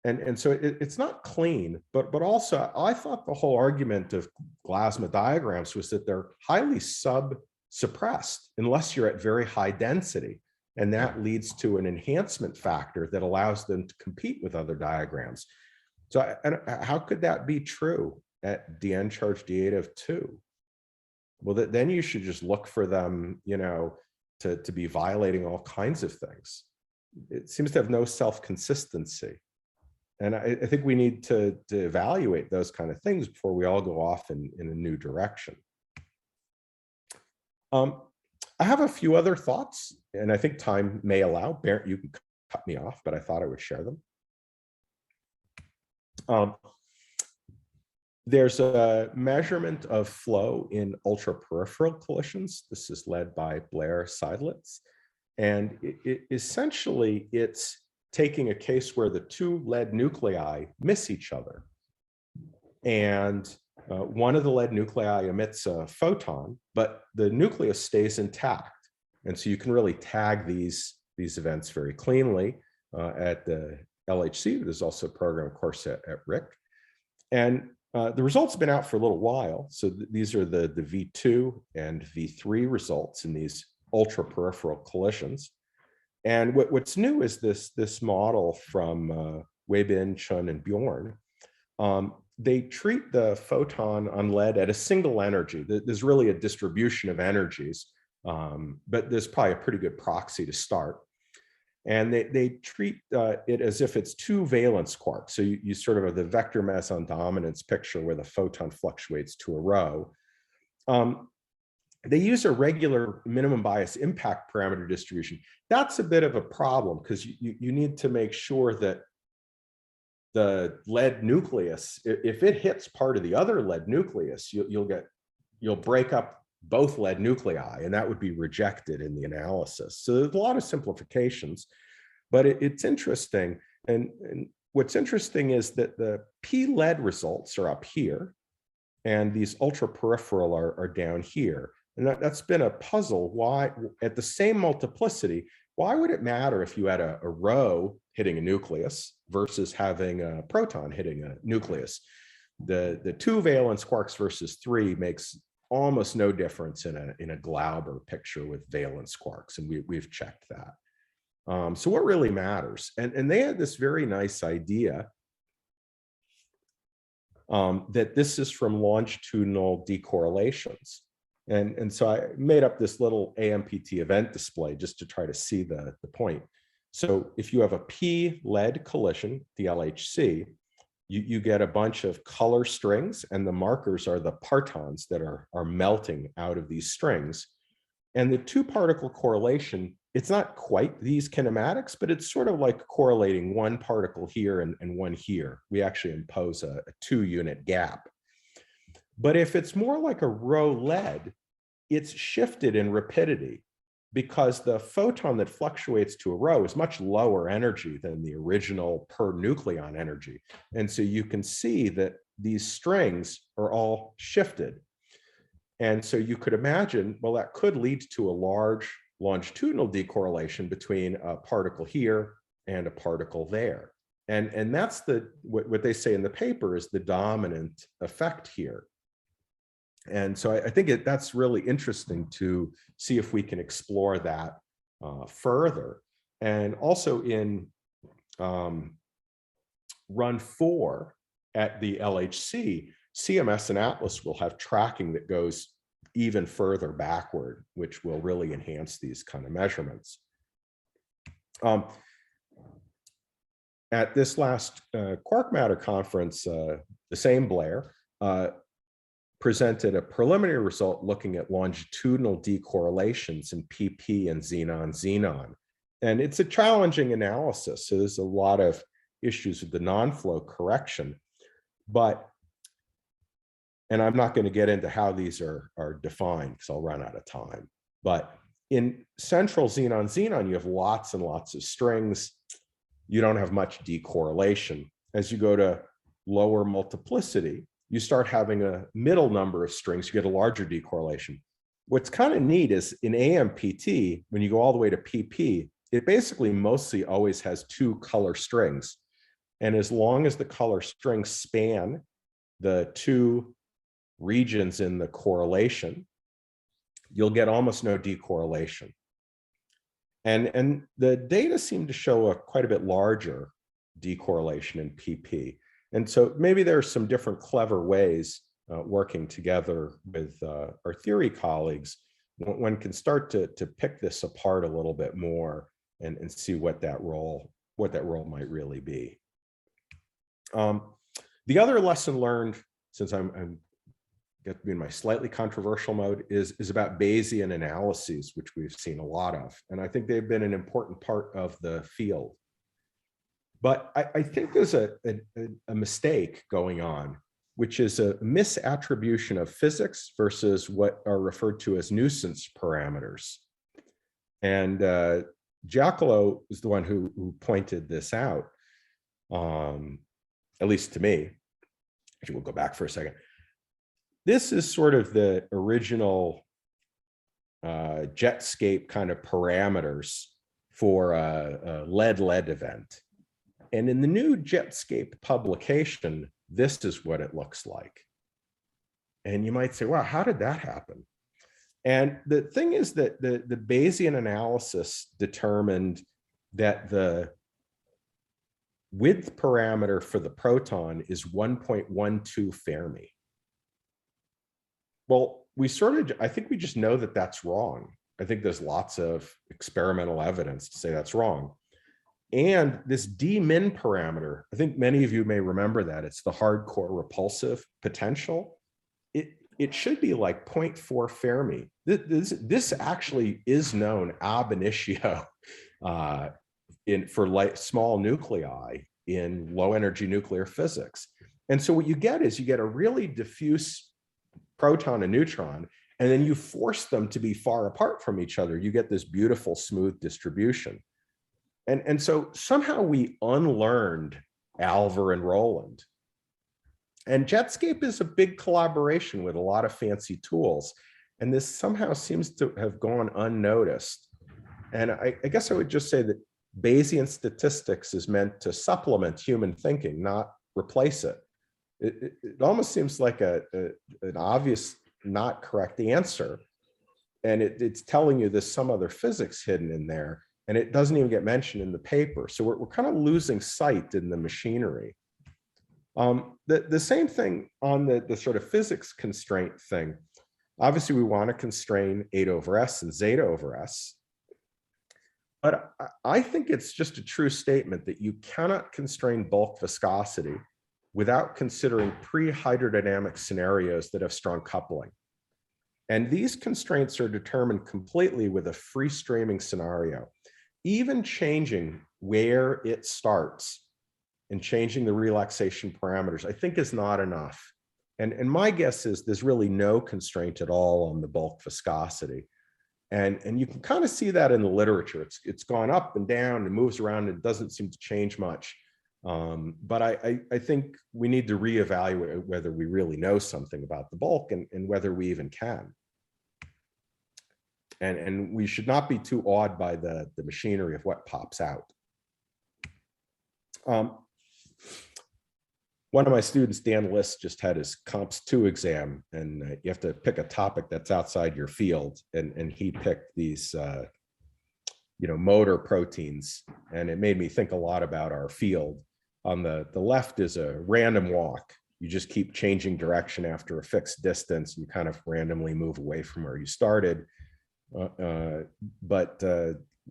And so it's not clean, but also I thought the whole argument of plasma diagrams was that they're highly suppressed unless you're at very high density. And that leads to an enhancement factor that allows them to compete with other diagrams. So how could that be true at DN charge d eta of 2? Well, then you should just look for them, to be violating all kinds of things. It seems to have no self-consistency. And I think we need to evaluate those kind of things before we all go off in a new direction. I have a few other thoughts, and I think time may allow. Bernd, you can cut me off, but I thought I would share them. There's a measurement of flow in ultraperipheral collisions. This is led by Blair Seidlitz. And essentially, it's taking a case where the two lead nuclei miss each other. And one of the lead nuclei emits a photon, but the nucleus stays intact. And so you can really tag these events very cleanly at the LHC. There's also a program, of course, at RIC. And the results have been out for a little while. So these are the V2 and V3 results in these ultraperipheral collisions. And what's new is this model from Weibin, Chun, and Bjorn. They treat the photon on lead at a single energy. There's really a distribution of energies, but there's probably a pretty good proxy to start. And they treat it as if it's two valence quarks. So you sort of have the vector meson dominance picture where the photon fluctuates to a row. They use a regular minimum bias impact parameter distribution. That's a bit of a problem because you need to make sure that the lead nucleus, if it hits part of the other lead nucleus, you'll break up both lead nuclei, and that would be rejected in the analysis. So there's a lot of simplifications, but it's interesting. And what's interesting is that the p-lead results are up here, and these ultra-peripheral are down here. And that's been a puzzle. Why, at the same multiplicity, why would it matter if you had a row hitting a nucleus versus having a proton hitting a nucleus? The 2 valence quarks versus 3 makes almost no difference in a Glauber picture with valence quarks, and we've checked that. So what really matters? And they had this very nice idea that this is from longitudinal decorrelations. And so I made up this little AMPT event display just to try to see the point. So if you have a p-lead collision, the LHC, you get a bunch of color strings, and the markers are the partons that are melting out of these strings. And the 2-particle correlation, it's not quite these kinematics, but it's sort of like correlating 1 particle here and 1 here. We actually impose a 2-unit gap. But if it's more like a row lead, it's shifted in rapidity, because the photon that fluctuates to a row is much lower energy than the original per nucleon energy. And so you can see that these strings are all shifted. And so you could imagine, well, that could lead to a large longitudinal decorrelation between a particle here and a particle there. And that's what they say in the paper is the dominant effect here. And so I think that's really interesting to see if we can explore that further. And also in run 4 at the LHC, CMS and Atlas will have tracking that goes even further backward, which will really enhance these kind of measurements. At this last Quark Matter conference, the same Blair presented a preliminary result looking at longitudinal decorrelations in PP and xenon-xenon. And it's a challenging analysis. So there's a lot of issues with the non-flow correction. And I'm not going to get into how these are defined because I'll run out of time. But in central xenon-xenon, you have lots and lots of strings. You don't have much decorrelation. As you go to lower multiplicity, you start having a middle number of strings, you get a larger decorrelation. What's kind of neat is in AMPT, when you go all the way to PP, it basically mostly always has 2 color strings. And as long as the color strings span the 2 regions in the correlation, you'll get almost no decorrelation. And the data seem to show a quite a bit larger decorrelation in PP. And so maybe there are some different clever ways working together with our theory colleagues. One can start to pick this apart a little bit more and see what that role might really be. The other lesson learned, since I'm get to be in my slightly controversial mode, is about Bayesian analyses, which we've seen a lot of. And I think they've been an important part of the field. But I think there's a mistake going on, which is a misattribution of physics versus what are referred to as nuisance parameters. And Giacomo is the one who pointed this out, at least to me. Actually, we'll go back for a second. This is sort of the original Jetscape kind of parameters for a lead-lead event. And in the new Jetscape publication, this is what it looks like. And you might say, wow, how did that happen? And the thing is that the Bayesian analysis determined that the width parameter for the proton is 1.12 Fermi. Well, I think we just know that that's wrong. I think there's lots of experimental evidence to say that's wrong. And this d-min parameter, I think many of you may remember that. It's the hardcore repulsive potential. It should be like 0.4 Fermi. This actually is known ab initio for small nuclei in low energy nuclear physics. And so what you get is you get a really diffuse proton and neutron, and then you force them to be far apart from each other. You get this beautiful smooth distribution. And so somehow we unlearned Alver and Roland. And Jetscape is a big collaboration with a lot of fancy tools. And this somehow seems to have gone unnoticed. And I guess I would just say that Bayesian statistics is meant to supplement human thinking, not replace it. It almost seems like an obvious, not correct answer. And it's telling you there's some other physics hidden in there, and it doesn't even get mentioned in the paper. So we're kind of losing sight in the machinery. The same thing on the sort of physics constraint thing. Obviously, we want to constrain eta over s and zeta over s. But I think it's just a true statement that you cannot constrain bulk viscosity without considering pre-hydrodynamic scenarios that have strong coupling. And these constraints are determined completely with a free streaming scenario. Even changing where it starts and changing the relaxation parameters, I think is not enough. And my guess is there's really no constraint at all on the bulk viscosity. And you can kind of see that in the literature. It's gone up and down and moves around and doesn't seem to change much. But I think we need to reevaluate whether we really know something about the bulk and whether we even can. And we should not be too awed by the machinery of what pops out. One of my students, Dan List, just had his Comps 2 exam, and you have to pick a topic that's outside your field. And he picked these, motor proteins, and it made me think a lot about our field. On the left is a random walk. You just keep changing direction after a fixed distance. You kind of randomly move away from where you started. But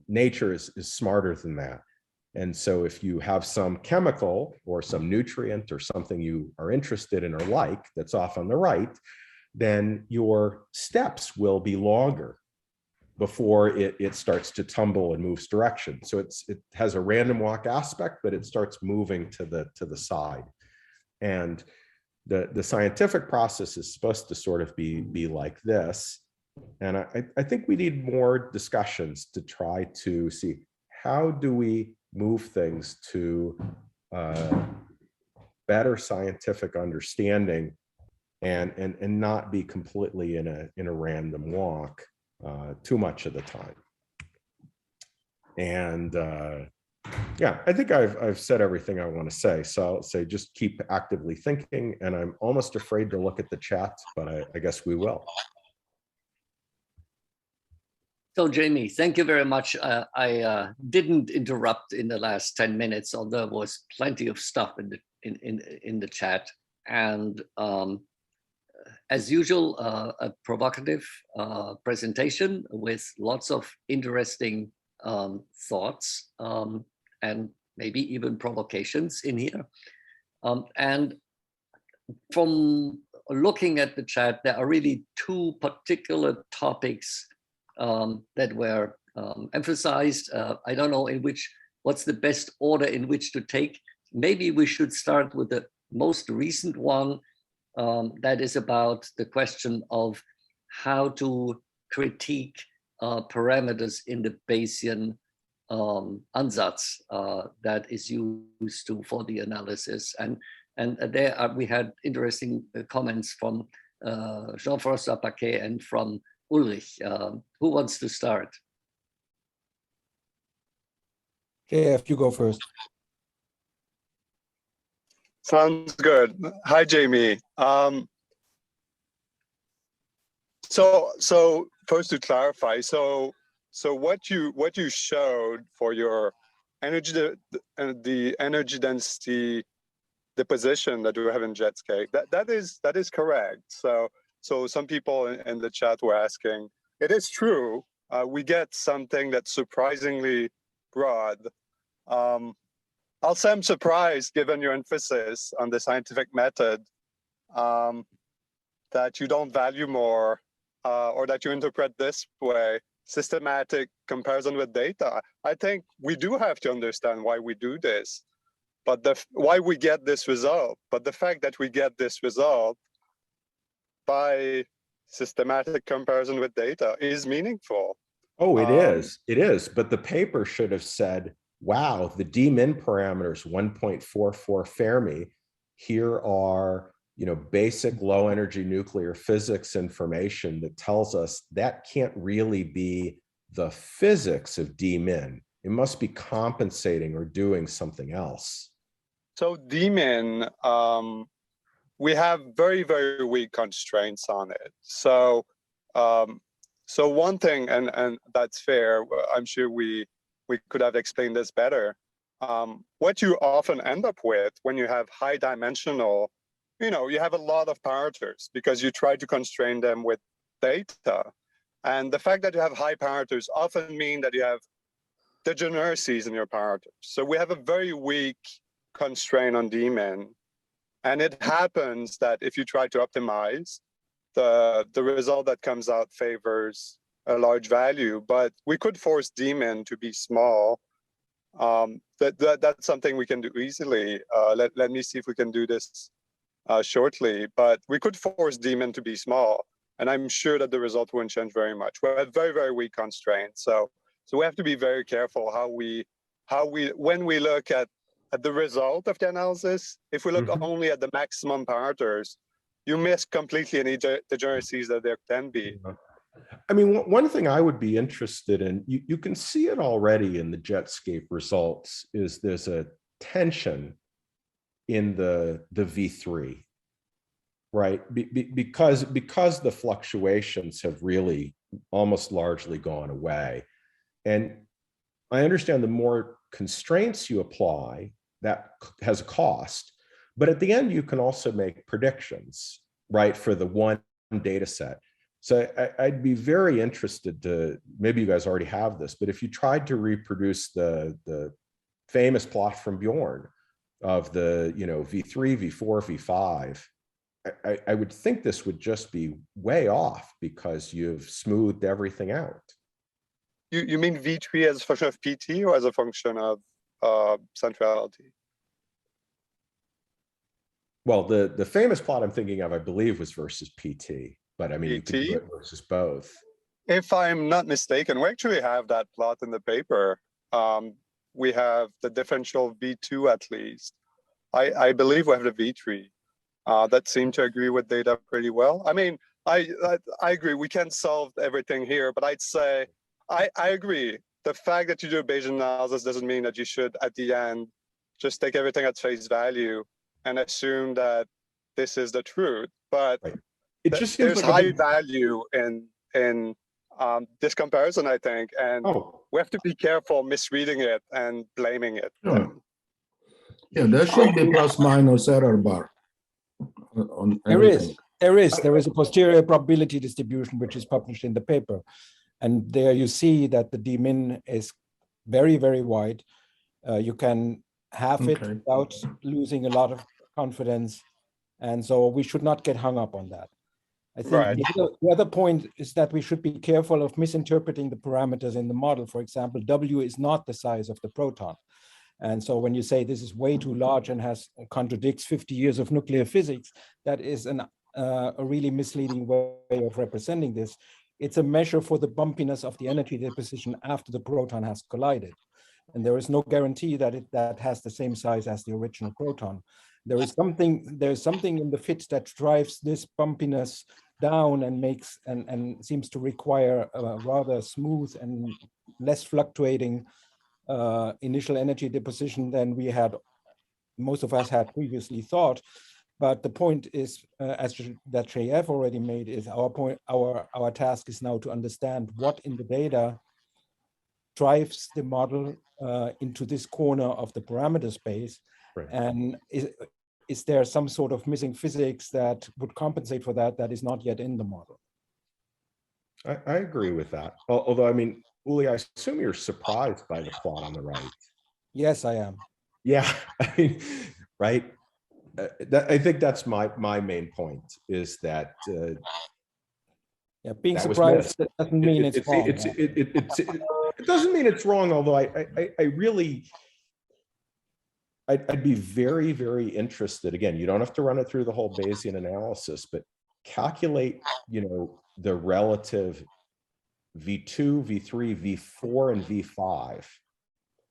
nature is smarter than that. And so if you have some chemical or some nutrient or something you are interested in or like that's off on the right, then your steps will be longer before it starts to tumble and moves direction. So it has a random walk aspect, but it starts moving to the side. And the scientific process is supposed to sort of be like this. And I think we need more discussions to try to see how do we move things to better scientific understanding and not be completely in a random walk too much of the time. And yeah, I think I've said everything I want to say. So I'll say just keep actively thinking, and I'm almost afraid to look at the chat, but I guess we will. So Jamie, thank you very much. I didn't interrupt in the last 10 minutes, although there was plenty of stuff in the chat. And as usual, a provocative presentation with lots of interesting thoughts and maybe even provocations in here. And from looking at the chat, there are really two particular topics that were emphasized. I don't know what's the best order in which to take. Maybe we should start with the most recent one, that is about the question of how to critique parameters in the Bayesian ansatz that is used for the analysis. And there we had interesting comments from Jean-François Paquet and from Ulrich. Who wants to start? Okay, if you go first. Sounds good. Hi, Jamie. So first to clarify, so what you showed for your energy, the energy density deposition that we have in Jetscape, that is correct. So some people in the chat were asking, it is true, we get something that's surprisingly broad. I'll say I'm surprised, given your emphasis on the scientific method, that you don't value more, or that you interpret this way, systematic comparison with data. I think we do have to understand why we do this. but why we get this result. But the fact that we get this result by systematic comparison with data is meaningful. Oh, it is. It is. But the paper should have said, wow, the d-min parameters 1.44 Fermi. Here are, basic low energy nuclear physics information that tells us that can't really be the physics of d-min. It must be compensating or doing something else. So d-min, we have very, very weak constraints on it. So one thing, and that's fair, I'm sure we could have explained this better. What you often end up with when you have high dimensional, you have a lot of parameters because you try to constrain them with data. And the fact that you have high parameters often mean that you have degeneracies in your parameters. So we have a very weak constraint on d-min. And it happens that if you try to optimize, the result that comes out favors a large value, but we could force d-min to be small. That's something we can do easily. Let me see if we can do this shortly, but we could force d-min to be small, and I'm sure that the result wouldn't change very much. We have very, very weak constraints. So we have to be very careful when we look at the result of the analysis. If we look only at the maximum parameters, you miss completely any degeneracies that there can be. I mean, one thing I would be interested in, you can see it already in the Jetscape results, is there's a tension in the V3, right? Because the fluctuations have really almost largely gone away. And I understand the more constraints you apply, that has a cost, but at the end, you can also make predictions, right, for the one data set. So I'd be very interested to, maybe you guys already have this, but if you tried to reproduce the famous plot from Bjorn of the, V3, V4, V5, I would think this would just be way off because you've smoothed everything out. You mean V3 as a function of PT or as a function of centrality? Well, the famous plot I'm thinking of, I believe, was versus PT, but I mean, you could do it versus both. If I'm not mistaken, we actually have that plot in the paper. We have the differential V2 at least. I believe we have the V3 that seem to agree with data pretty well. I mean, I agree, we can't solve everything here, but I'd say, I agree. The fact that you do a Bayesian analysis doesn't mean that you should, at the end, just take everything at face value and assume that this is the truth. But right. It just there's high value in this comparison, I think, and we have to be careful misreading it and blaming it. Sure. Yeah, there should be plus minus error bar on everything. There is a posterior probability distribution which is published in the paper. And there you see that the d-min is very, very wide. You can have it without losing a lot of confidence. And so we should not get hung up on that. I think the other point is that we should be careful of misinterpreting the parameters in the model. For example, W is not the size of the proton. And so when you say this is way too large and contradicts 50 years of nuclear physics, that is a really misleading way of representing this. It's a measure for the bumpiness of the energy deposition after the proton has collided. And there is no guarantee that that has the same size as the original proton. There's something in the fit that drives this bumpiness down and makes and seems to require a rather smooth and less fluctuating initial energy deposition than most of us had previously thought. But the point is, that JF already made, is our task is now to understand what in the data drives the model into this corner of the parameter space, and is there some sort of missing physics that would compensate for that is not yet in the model? I agree with that. Although, I mean, Uli, I assume you're surprised by the plot on the right. Yes, I am. Yeah, I mean, right. I think that's my main point, is that being surprised doesn't mean it's wrong. It doesn't mean it's wrong, although I really, I'd be very, very interested. Again, you don't have to run it through the whole Bayesian analysis, but calculate, the relative V2, V3, V4, and V5.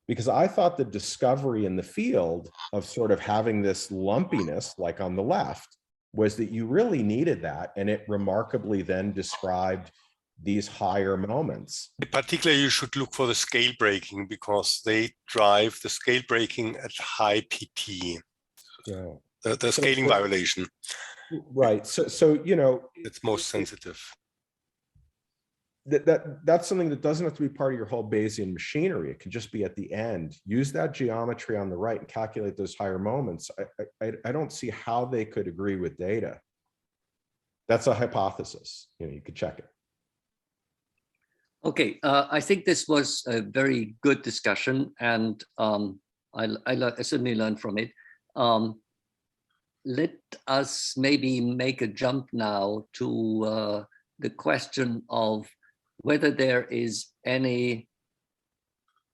Because I thought the discovery in the field of sort of having this lumpiness, like on the left, was that you really needed that. And it remarkably then described these higher moments. In particular, you should look for the scale breaking because they drive the scale breaking at high PT. Yeah. The scaling violation. Right. So it's most sensitive. That's something that doesn't have to be part of your whole Bayesian machinery. It can just be at the end. Use that geometry on the right and calculate those higher moments. I don't see how they could agree with data. That's a hypothesis. You could check it. Okay, I think this was a very good discussion, and I certainly learned from it. Let us maybe make a jump now to the question of whether there is any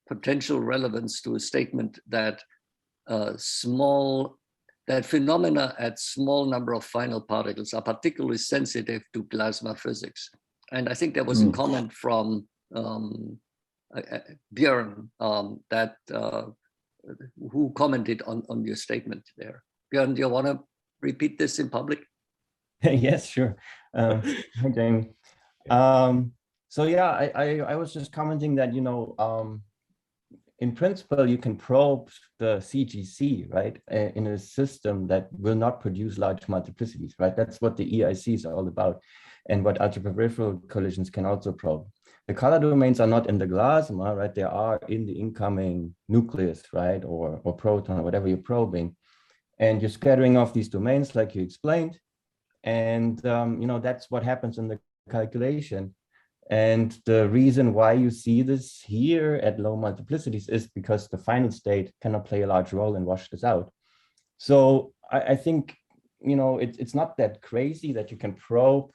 potential relevance to a statement that that phenomena at small number of final particles are particularly sensitive to plasma physics. And I think there was a comment from Björn who commented on your statement there. Björn, do you want to repeat this in public? Yes, sure. Hi, Jamie. So yeah, I was just commenting that, in principle, you can probe the CGC, right, in a system that will not produce large multiplicities, right? That's what the EIC is all about, and what ultraperipheral collisions can also probe. The color domains are not in the plasma, right? They are in the incoming nucleus, right, or proton, or whatever you're probing. And you're scattering off these domains, like you explained. And, that's what happens in the calculation. And the reason why you see this here at low multiplicities is because the final state cannot play a large role and wash this out. So I think, it's not that crazy that you can probe,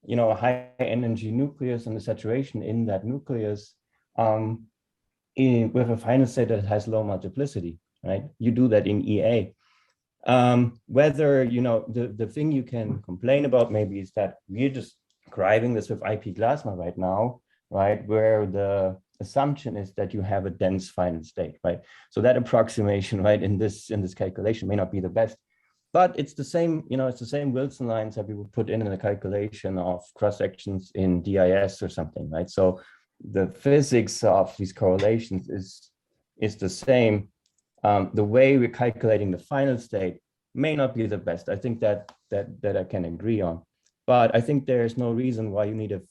a high energy nucleus and the saturation in that nucleus with a final state that has low multiplicity, right? You do that in EA. Whether, the thing you can complain about maybe is that we're just driving this with IP plasma right now, right? Where the assumption is that you have a dense final state, right? So that approximation, right, in this calculation may not be the best, but it's the same, it's the same Wilson lines that we would put in a calculation of cross sections in DIS or something, right? So the physics of these correlations is the same. The way we're calculating the final state may not be the best. I think that I can agree on, but I think there's no reason why you need a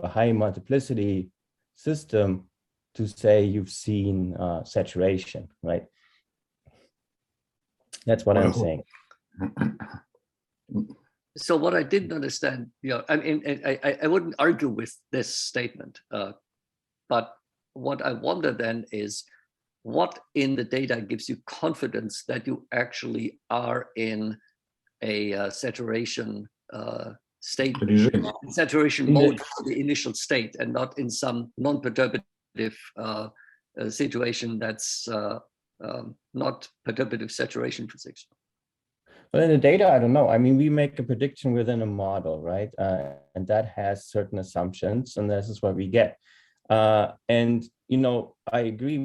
high multiplicity system to say you've seen saturation, right? That's what I'm saying. So what I didn't understand, I wouldn't argue with this statement, but what I wonder then is, what in the data gives you confidence that you actually are in a saturation state, saturation mode for the initial state, and not in some non-perturbative situation that's not perturbative saturation physics? Well, in the data, I don't know. I mean, we make a prediction within a model, right? And that has certain assumptions, and this is what we get. And I agree.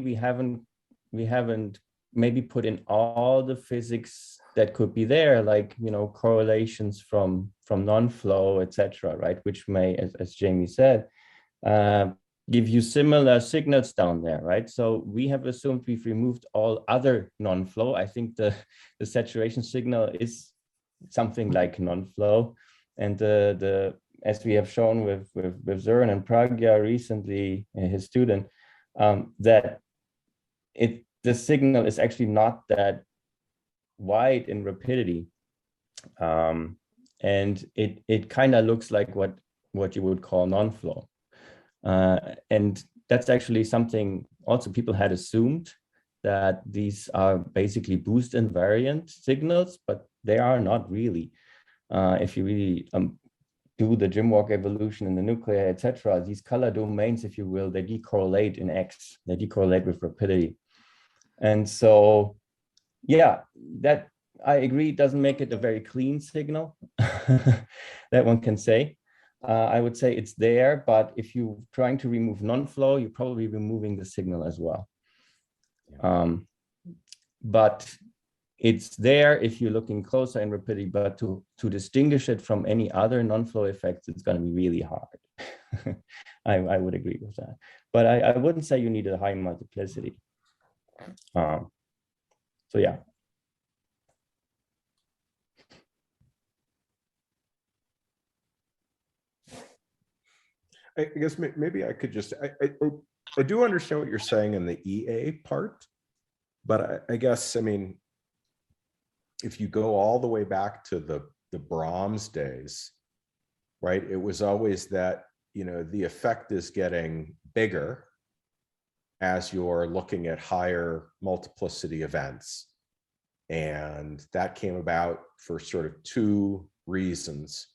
We haven't maybe put in all the physics that could be there, like correlations from non-flow, etc., right? Which may, as Jamie said, give you similar signals down there, right? So we have assumed we've removed all other non-flow. I think the saturation signal is something like non-flow, and as we have shown with Zern and Pragya recently, his student, that the signal is actually not that wide in rapidity, and it kind of looks like what you would call non-flow. And that's actually something also people had assumed, that these are basically boost invariant signals, but they are not really. If you really do the gym walk evolution in the nuclei, etc., these color domains, if you will, they decorrelate in X, they decorrelate with rapidity. And so yeah, that I agree doesn't make it a very clean signal. That one can say. I would say it's there, but if you're trying to remove non-flow, you're probably removing the signal as well. But it's there if you're looking closer in rapidity, but to distinguish it from any other non-flow effects, it's going to be really hard. I would agree with that. But I wouldn't say you need a high multiplicity. So yeah. I guess maybe I could just, I do understand what you're saying in the EA part, but I guess, I mean, if you go all the way back to the Brahms days, right, it was always that, you know, the effect is getting bigger as you're looking at higher multiplicity events. And that came about for sort of two reasons.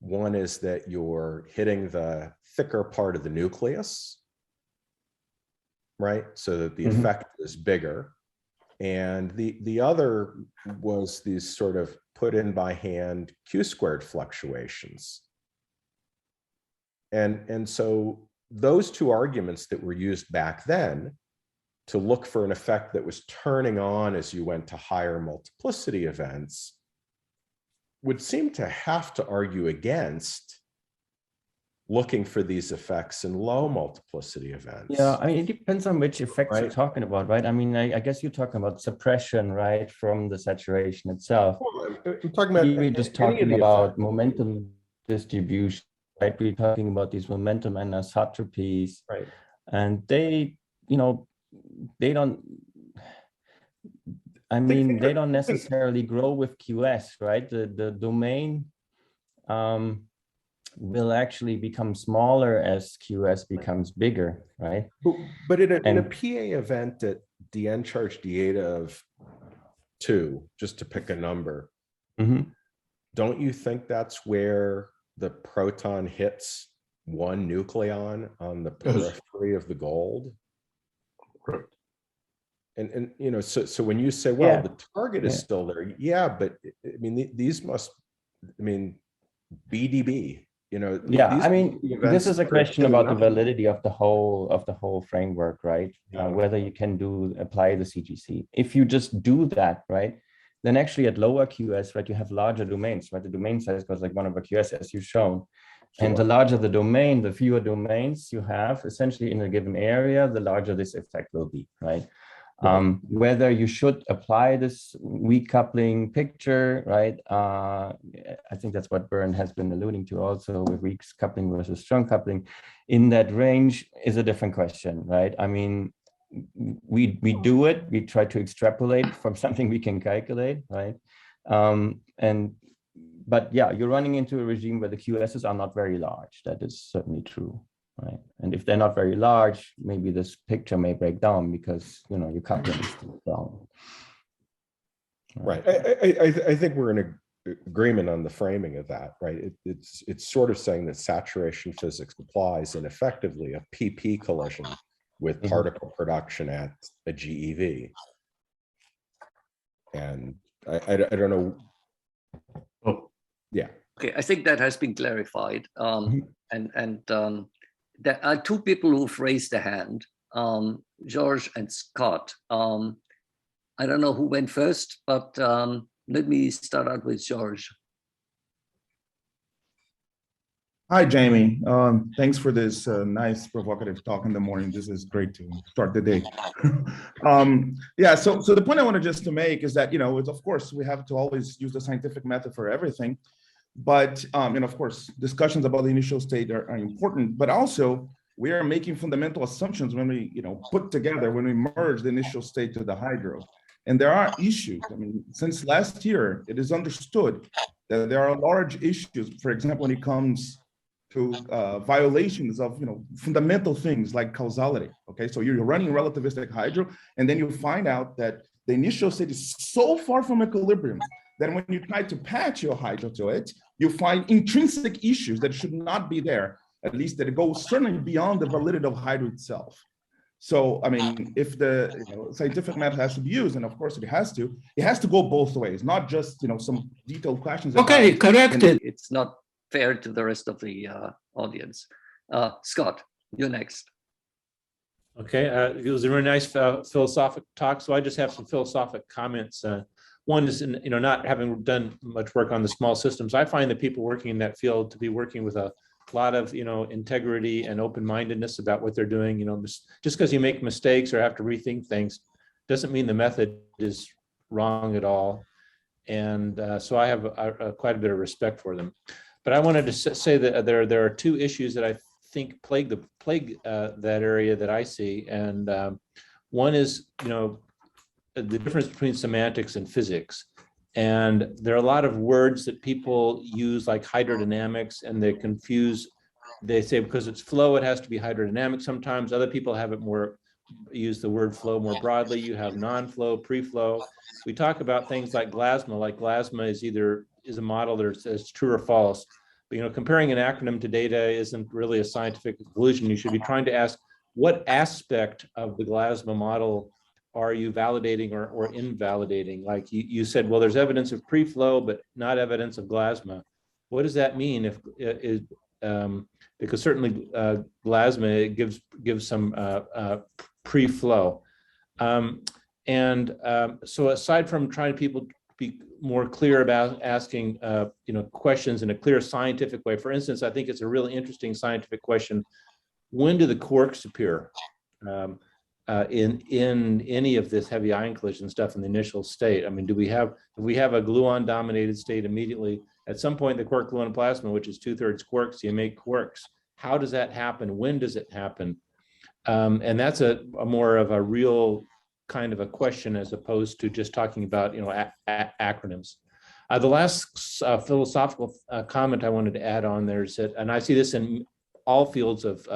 One is that you're hitting the thicker part of the nucleus, right? So that the effect is bigger. And the other was these sort of put in by hand Q-squared fluctuations. And so those two arguments that were used back then to look for an effect that was turning on as you went to higher multiplicity events would seem to have to argue against looking for these effects in low multiplicity events. Yeah, I mean, it depends on which effects you're Right. talking about, right? I mean, I guess you're talking about suppression, right, from the saturation itself. Well, I'm talking about We're just any of talking the about effects. momentum distribution, right? We're talking about these momentum anisotropies, Right. and they, you know, they don't, I mean, they don't necessarily grow with QS, right? The domain will actually become smaller as QS becomes bigger, right? But in a And- PA event at DN charge d-eta of 2, just to pick a number, don't you think that's where the proton hits one nucleon on the periphery of the gold? Correct. And you know, so when you say, well, Yeah. the target is still there, yeah, but I mean, these must, I mean, BDB, you know. Yeah, these I mean, events this is a are question hitting about the nothing. validity of the whole framework, right? Yeah. Whether you can apply the CGC. If you just do that, right, then actually at lower QS, right, you have larger domains, right? The domain size goes like 1/QS, as you've shown. And the larger the domain, the fewer domains you have essentially in a given area, the larger this effect will be, right? Whether you should apply this weak coupling picture, right? I think that's what Bern has been alluding to also with weak coupling versus strong coupling. In that range is a different question, right? I mean, we do it, we try to extrapolate from something we can calculate, right? But yeah, you're running into a regime where the QSs are not very large. That is certainly true. Right, and if they're not very large, maybe this picture may break down because, you know, your coupling is still down. Right. I think we're in agreement on the framing of that, right? It's sort of saying that saturation physics applies in effectively a PP collision with particle production at a GeV. And I don't know. Oh, yeah. Okay, I think that has been clarified. There are two people who've raised their hand, George and Scott. I don't know who went first, but let me start out with George. Hi, Jamie. Thanks for this nice provocative talk in the morning. This is great to start the day. Yeah, so the point I wanted just to make is that, you know, it's, of course, we have to always use the scientific method for everything. But, and of course, discussions about the initial state are important, but also we are making fundamental assumptions when we, you know, put together, when we merge the initial state to the hydro. And there are issues. I mean, since last year, it is understood that there are large issues, for example, when it comes to violations of, you know, fundamental things like causality, okay? So you're running relativistic hydro, and then you find out that the initial state is so far from equilibrium that when you try to patch your hydro to it, you find intrinsic issues that should not be there, at least that it goes certainly beyond the validity of hydro itself. So, I mean, if the scientific method has to be used, and of course it has to go both ways, not just some detailed questions. Okay, corrected. It's not fair to the rest of the audience. Scott, you're next. Okay, it was a very nice philosophic talk. So I just have some philosophic comments. One is, not having done much work on the small systems, I find that people working in that field to be working with a lot of, integrity and open-mindedness about what they're doing. Just because you make mistakes or have to rethink things doesn't mean the method is wrong at all. And so I have quite a bit of respect for them. But I wanted to say that there are two issues that I think plague that area that I see. And one is, the difference between semantics and physics. And there are a lot of words that people use, like hydrodynamics, and they confuse. They say because it's flow, it has to be hydrodynamic. Sometimes other people have it use the word flow more broadly. You have non-flow, pre-flow. We talk about things like glasma. Like glasma is a model that says true or false. But comparing an acronym to data isn't really a scientific conclusion. You should be trying to ask, what aspect of the glasma model are you validating or invalidating? Like you said, well, there's evidence of pre-flow, but not evidence of glasma. What does that mean? Because certainly glasma gives some pre-flow. So aside from trying people to be more clear about asking questions in a clear scientific way, for instance, I think it's a really interesting scientific question: when do the quarks appear? In any of this heavy ion collision stuff in the initial state? I mean, if we have a gluon dominated state immediately, at some point the quark gluon plasma, which is 2/3 quarks, you make quarks. How does that happen? When does it happen? And that's a more of a real kind of a question, as opposed to just talking about acronyms. The last philosophical comment I wanted to add on there is that, and I see this in all fields of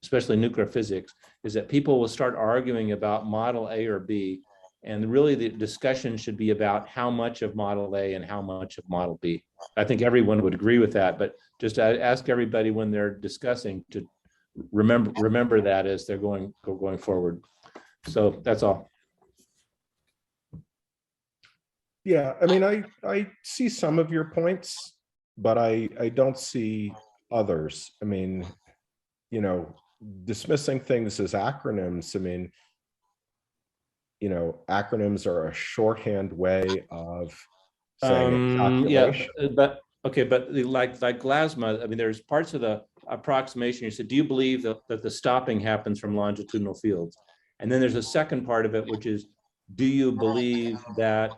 especially nuclear physics, is that people will start arguing about model A or B, and really the discussion should be about how much of model A and how much of model B. I think everyone would agree with that, but just ask everybody when they're discussing to remember that as they're going forward. So that's all. Yeah, I mean, I see some of your points, but I don't see others. I mean, dismissing things as acronyms, I mean, acronyms are a shorthand way of saying calculation. Yeah, but okay, but like glasma, I mean, there's parts of the approximation. You said, do you believe that the stopping happens from longitudinal fields? And then there's a second part of it, which is, do you believe that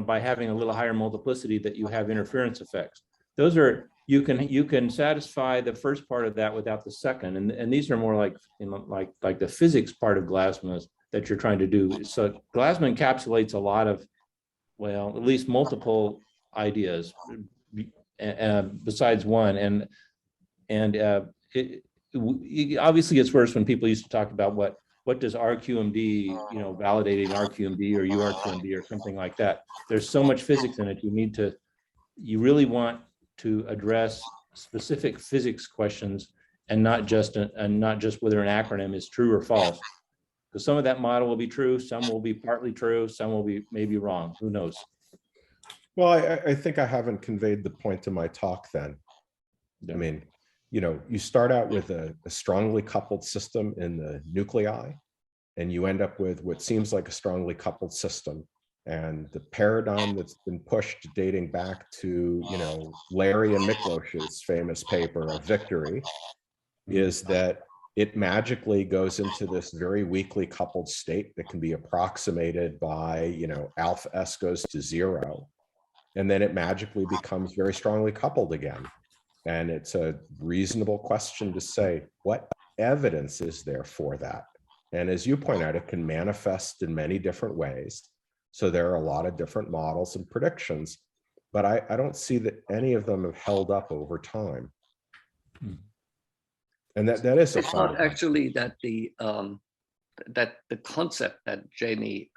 by having a little higher multiplicity that you have interference effects? Those are, you can satisfy the first part of that without the second, and these are more like like the physics part of glasma that you're trying to do. So glasma encapsulates a lot of, well, at least multiple ideas besides one, and it obviously gets worse when people used to talk about what does RQMD, validating RQMD or URQMD or something like that. There's so much physics in it. You really want to address specific physics questions, and not just whether an acronym is true or false. Because some of that model will be true, some will be partly true, some will be maybe wrong. Who knows? Well, I think I haven't conveyed the point of my talk then. Yeah. I mean, you start out with a strongly coupled system in the nuclei, and you end up with what seems like a strongly coupled system. And the paradigm that's been pushed dating back to, Larry and Miklosh's famous paper of Victory is that it magically goes into this very weakly coupled state that can be approximated by, alpha S goes to 0. And then it magically becomes very strongly coupled again. And it's a reasonable question to say, what evidence is there for that? And as you point out, it can manifest in many different ways. So there are a lot of different models and predictions, but I don't see that any of them have held up over time. And that is it's not actually that the concept that Jamie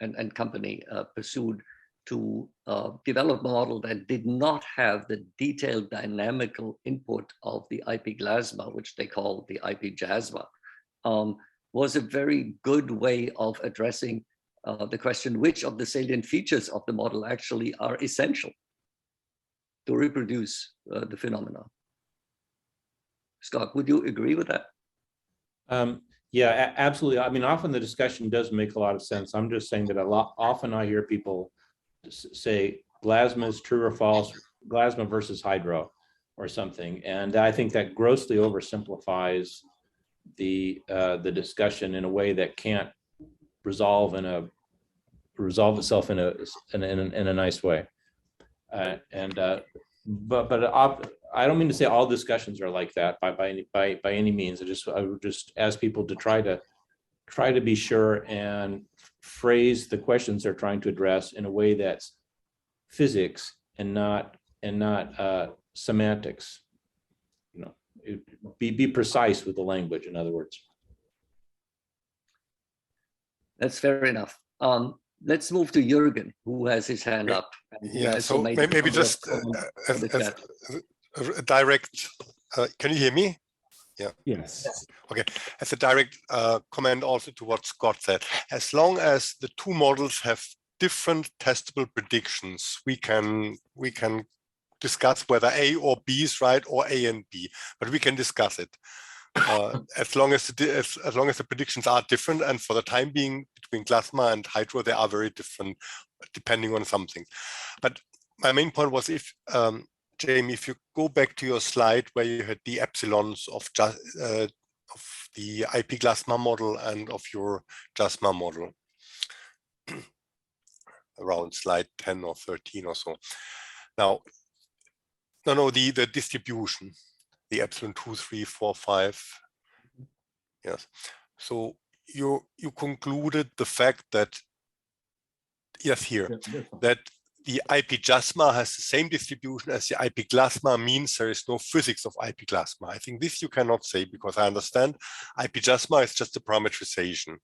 and company pursued to develop a model that did not have the detailed dynamical input of the IP glasma, which they call the IP jasma. was a very good way of addressing the question, which of the salient features of the model actually are essential to reproduce the phenomena. Scott, would you agree with that? Yeah, absolutely. I mean, often the discussion does make a lot of sense. I'm just saying that often I hear people say Glasma is true or false, Glasma versus Hydro or something. And I think that grossly oversimplifies the discussion in a way that can't resolve itself in a nice way. But I don't mean to say all discussions are like that by any means. I would just ask people to try to be sure and phrase the questions they're trying to address in a way that's physics and not semantics. You know, be precise with the language. In other words. That's fair enough. Let's move to Jürgen, who has his hand up. Yeah, so maybe just a direct, can you hear me? Yeah. Yes. Okay, as a direct comment also to what Scott said, as long as the two models have different testable predictions, we can discuss whether A or B is right or A and B, but we can discuss it. As long as the predictions are different, and for the time being between Glasma and Hydro they are very different depending on something. But my main point was, if Jamie, if you go back to your slide where you had the epsilons of the IP Glasma model and of your Jasma model, around slide 10 or 13 or so. Now, the distribution. The epsilon 2, 3, 4, 5. Yes. So you concluded the fact that, yes, here, that the IP Jasma has the same distribution as the IP Glasma, means there is no physics of IP Glasma. I think this you cannot say, because I understand IP Jasma is just a parametrization.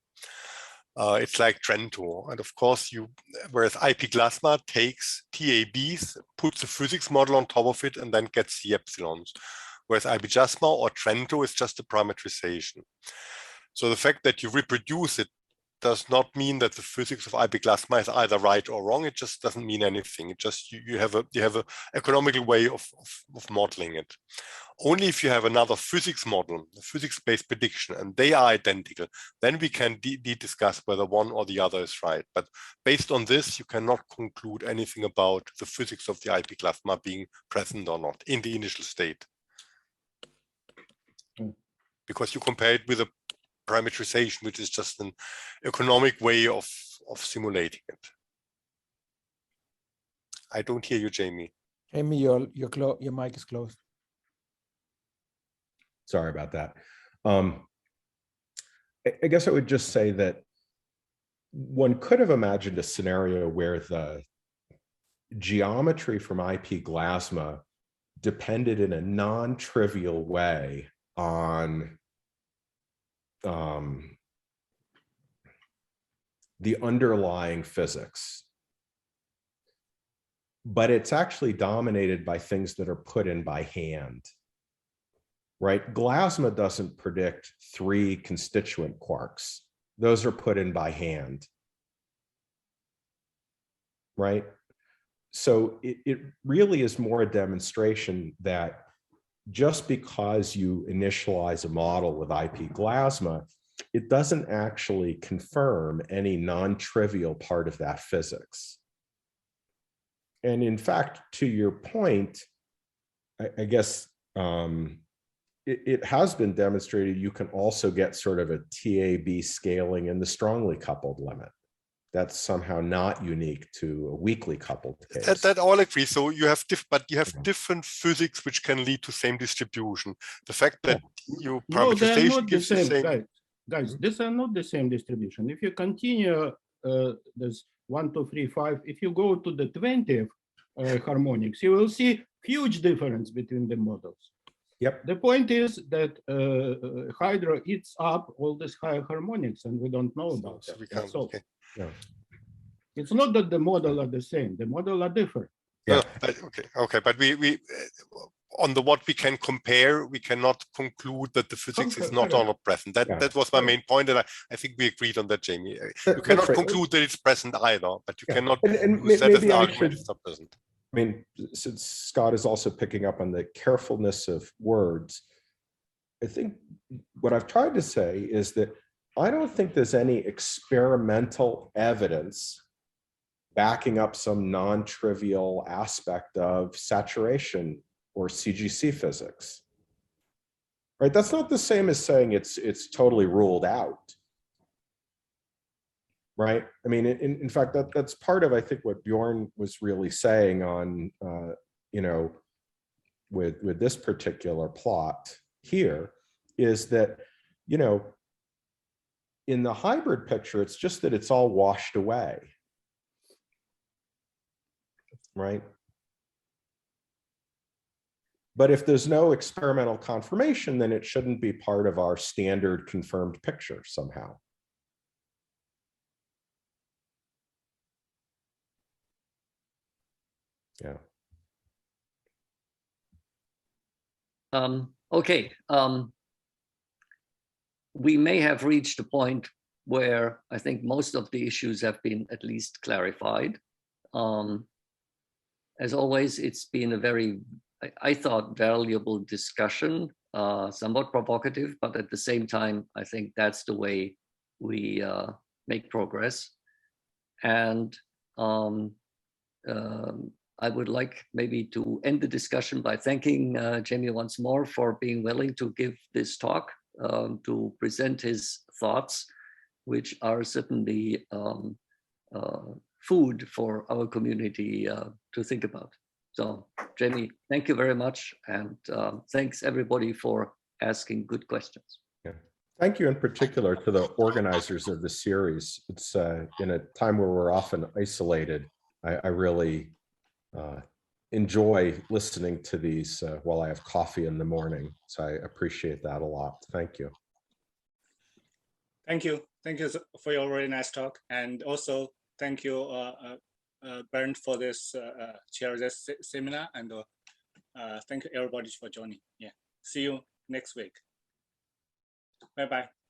It's like Trento. And of course, whereas IP Glasma takes TABs, puts a physics model on top of it, and then gets the epsilons. Whereas IP Jasma or Trento is just a parametrization. So the fact that you reproduce it does not mean that the physics of IP Glasma is either right or wrong. It just doesn't mean anything. It just you have a economical way of modeling it. Only if you have another physics model, a physics-based prediction, and they are identical, then we can discuss whether one or the other is right. But based on this, you cannot conclude anything about the physics of the IP Glasma being present or not in the initial state, because you compare it with a parametrization, which is just an economic way of simulating it. I don't hear you, Jamie. Jamie, your mic is closed. Sorry about that. I guess I would just say that one could have imagined a scenario where the geometry from IP Glasma depended in a non-trivial way on the underlying physics, but it's actually dominated by things that are put in by hand, right? Glasma doesn't predict 3 constituent quarks. Those are put in by hand, right? So it really is more a demonstration that just because you initialize a model with IP Glasma, it doesn't actually confirm any non-trivial part of that physics. And in fact, to your point, I guess it has been demonstrated you can also get sort of a TAB scaling in the strongly coupled limit. That's somehow not unique to a weakly coupled case. That all agree. So you have different physics which can lead to same distribution. The fact that you parameterization gives the same. Guys, these are not the same distribution. If you continue this 1, 2, 3, 5, if you go to the 20th harmonics, you will see huge difference between the models. Yep. The point is that Hydro eats up all these higher harmonics, and we don't know about so that. We can't, okay. Yeah. It's not that the model are the same; the model are different. Yeah. Okay. But we on the what we can compare, we cannot conclude that the physics is not or not present. That was my main point, and I think we agreed on that, Jamie. You cannot conclude that it's present either, but you cannot use that as an argument it's not present. I mean, since Scott is also picking up on the carefulness of words, I think what I've tried to say is that I don't think there's any experimental evidence backing up some non-trivial aspect of saturation or CGC physics, right? That's not the same as saying it's totally ruled out, right? I mean, in fact, that's part of, I think, what Bjorn was really saying on, you know, with this particular plot here, is that, you know, in the hybrid picture, it's just that it's all washed away, right? But if there's no experimental confirmation, then it shouldn't be part of our standard confirmed picture somehow. Yeah. Okay. We may have reached a point where I think most of the issues have been at least clarified. As always, it's been a very, I thought, valuable discussion, somewhat provocative, but at the same time, I think that's the way we make progress. And I would like maybe to end the discussion by thanking Jamie once more for being willing to give this talk, to present his thoughts, which are certainly food for our community to think about. So, Jamie, thank you very much. And thanks everybody for asking good questions. Yeah. Thank you in particular to the organizers of the series. It's in a time where we're often isolated. I really enjoy listening to these while I have coffee in the morning. So I appreciate that a lot. Thank you. Thank you. Thank you for your very nice talk. And also thank you, Bernd, for this chair this seminar. And thank you everybody for joining. Yeah. See you next week. Bye-bye.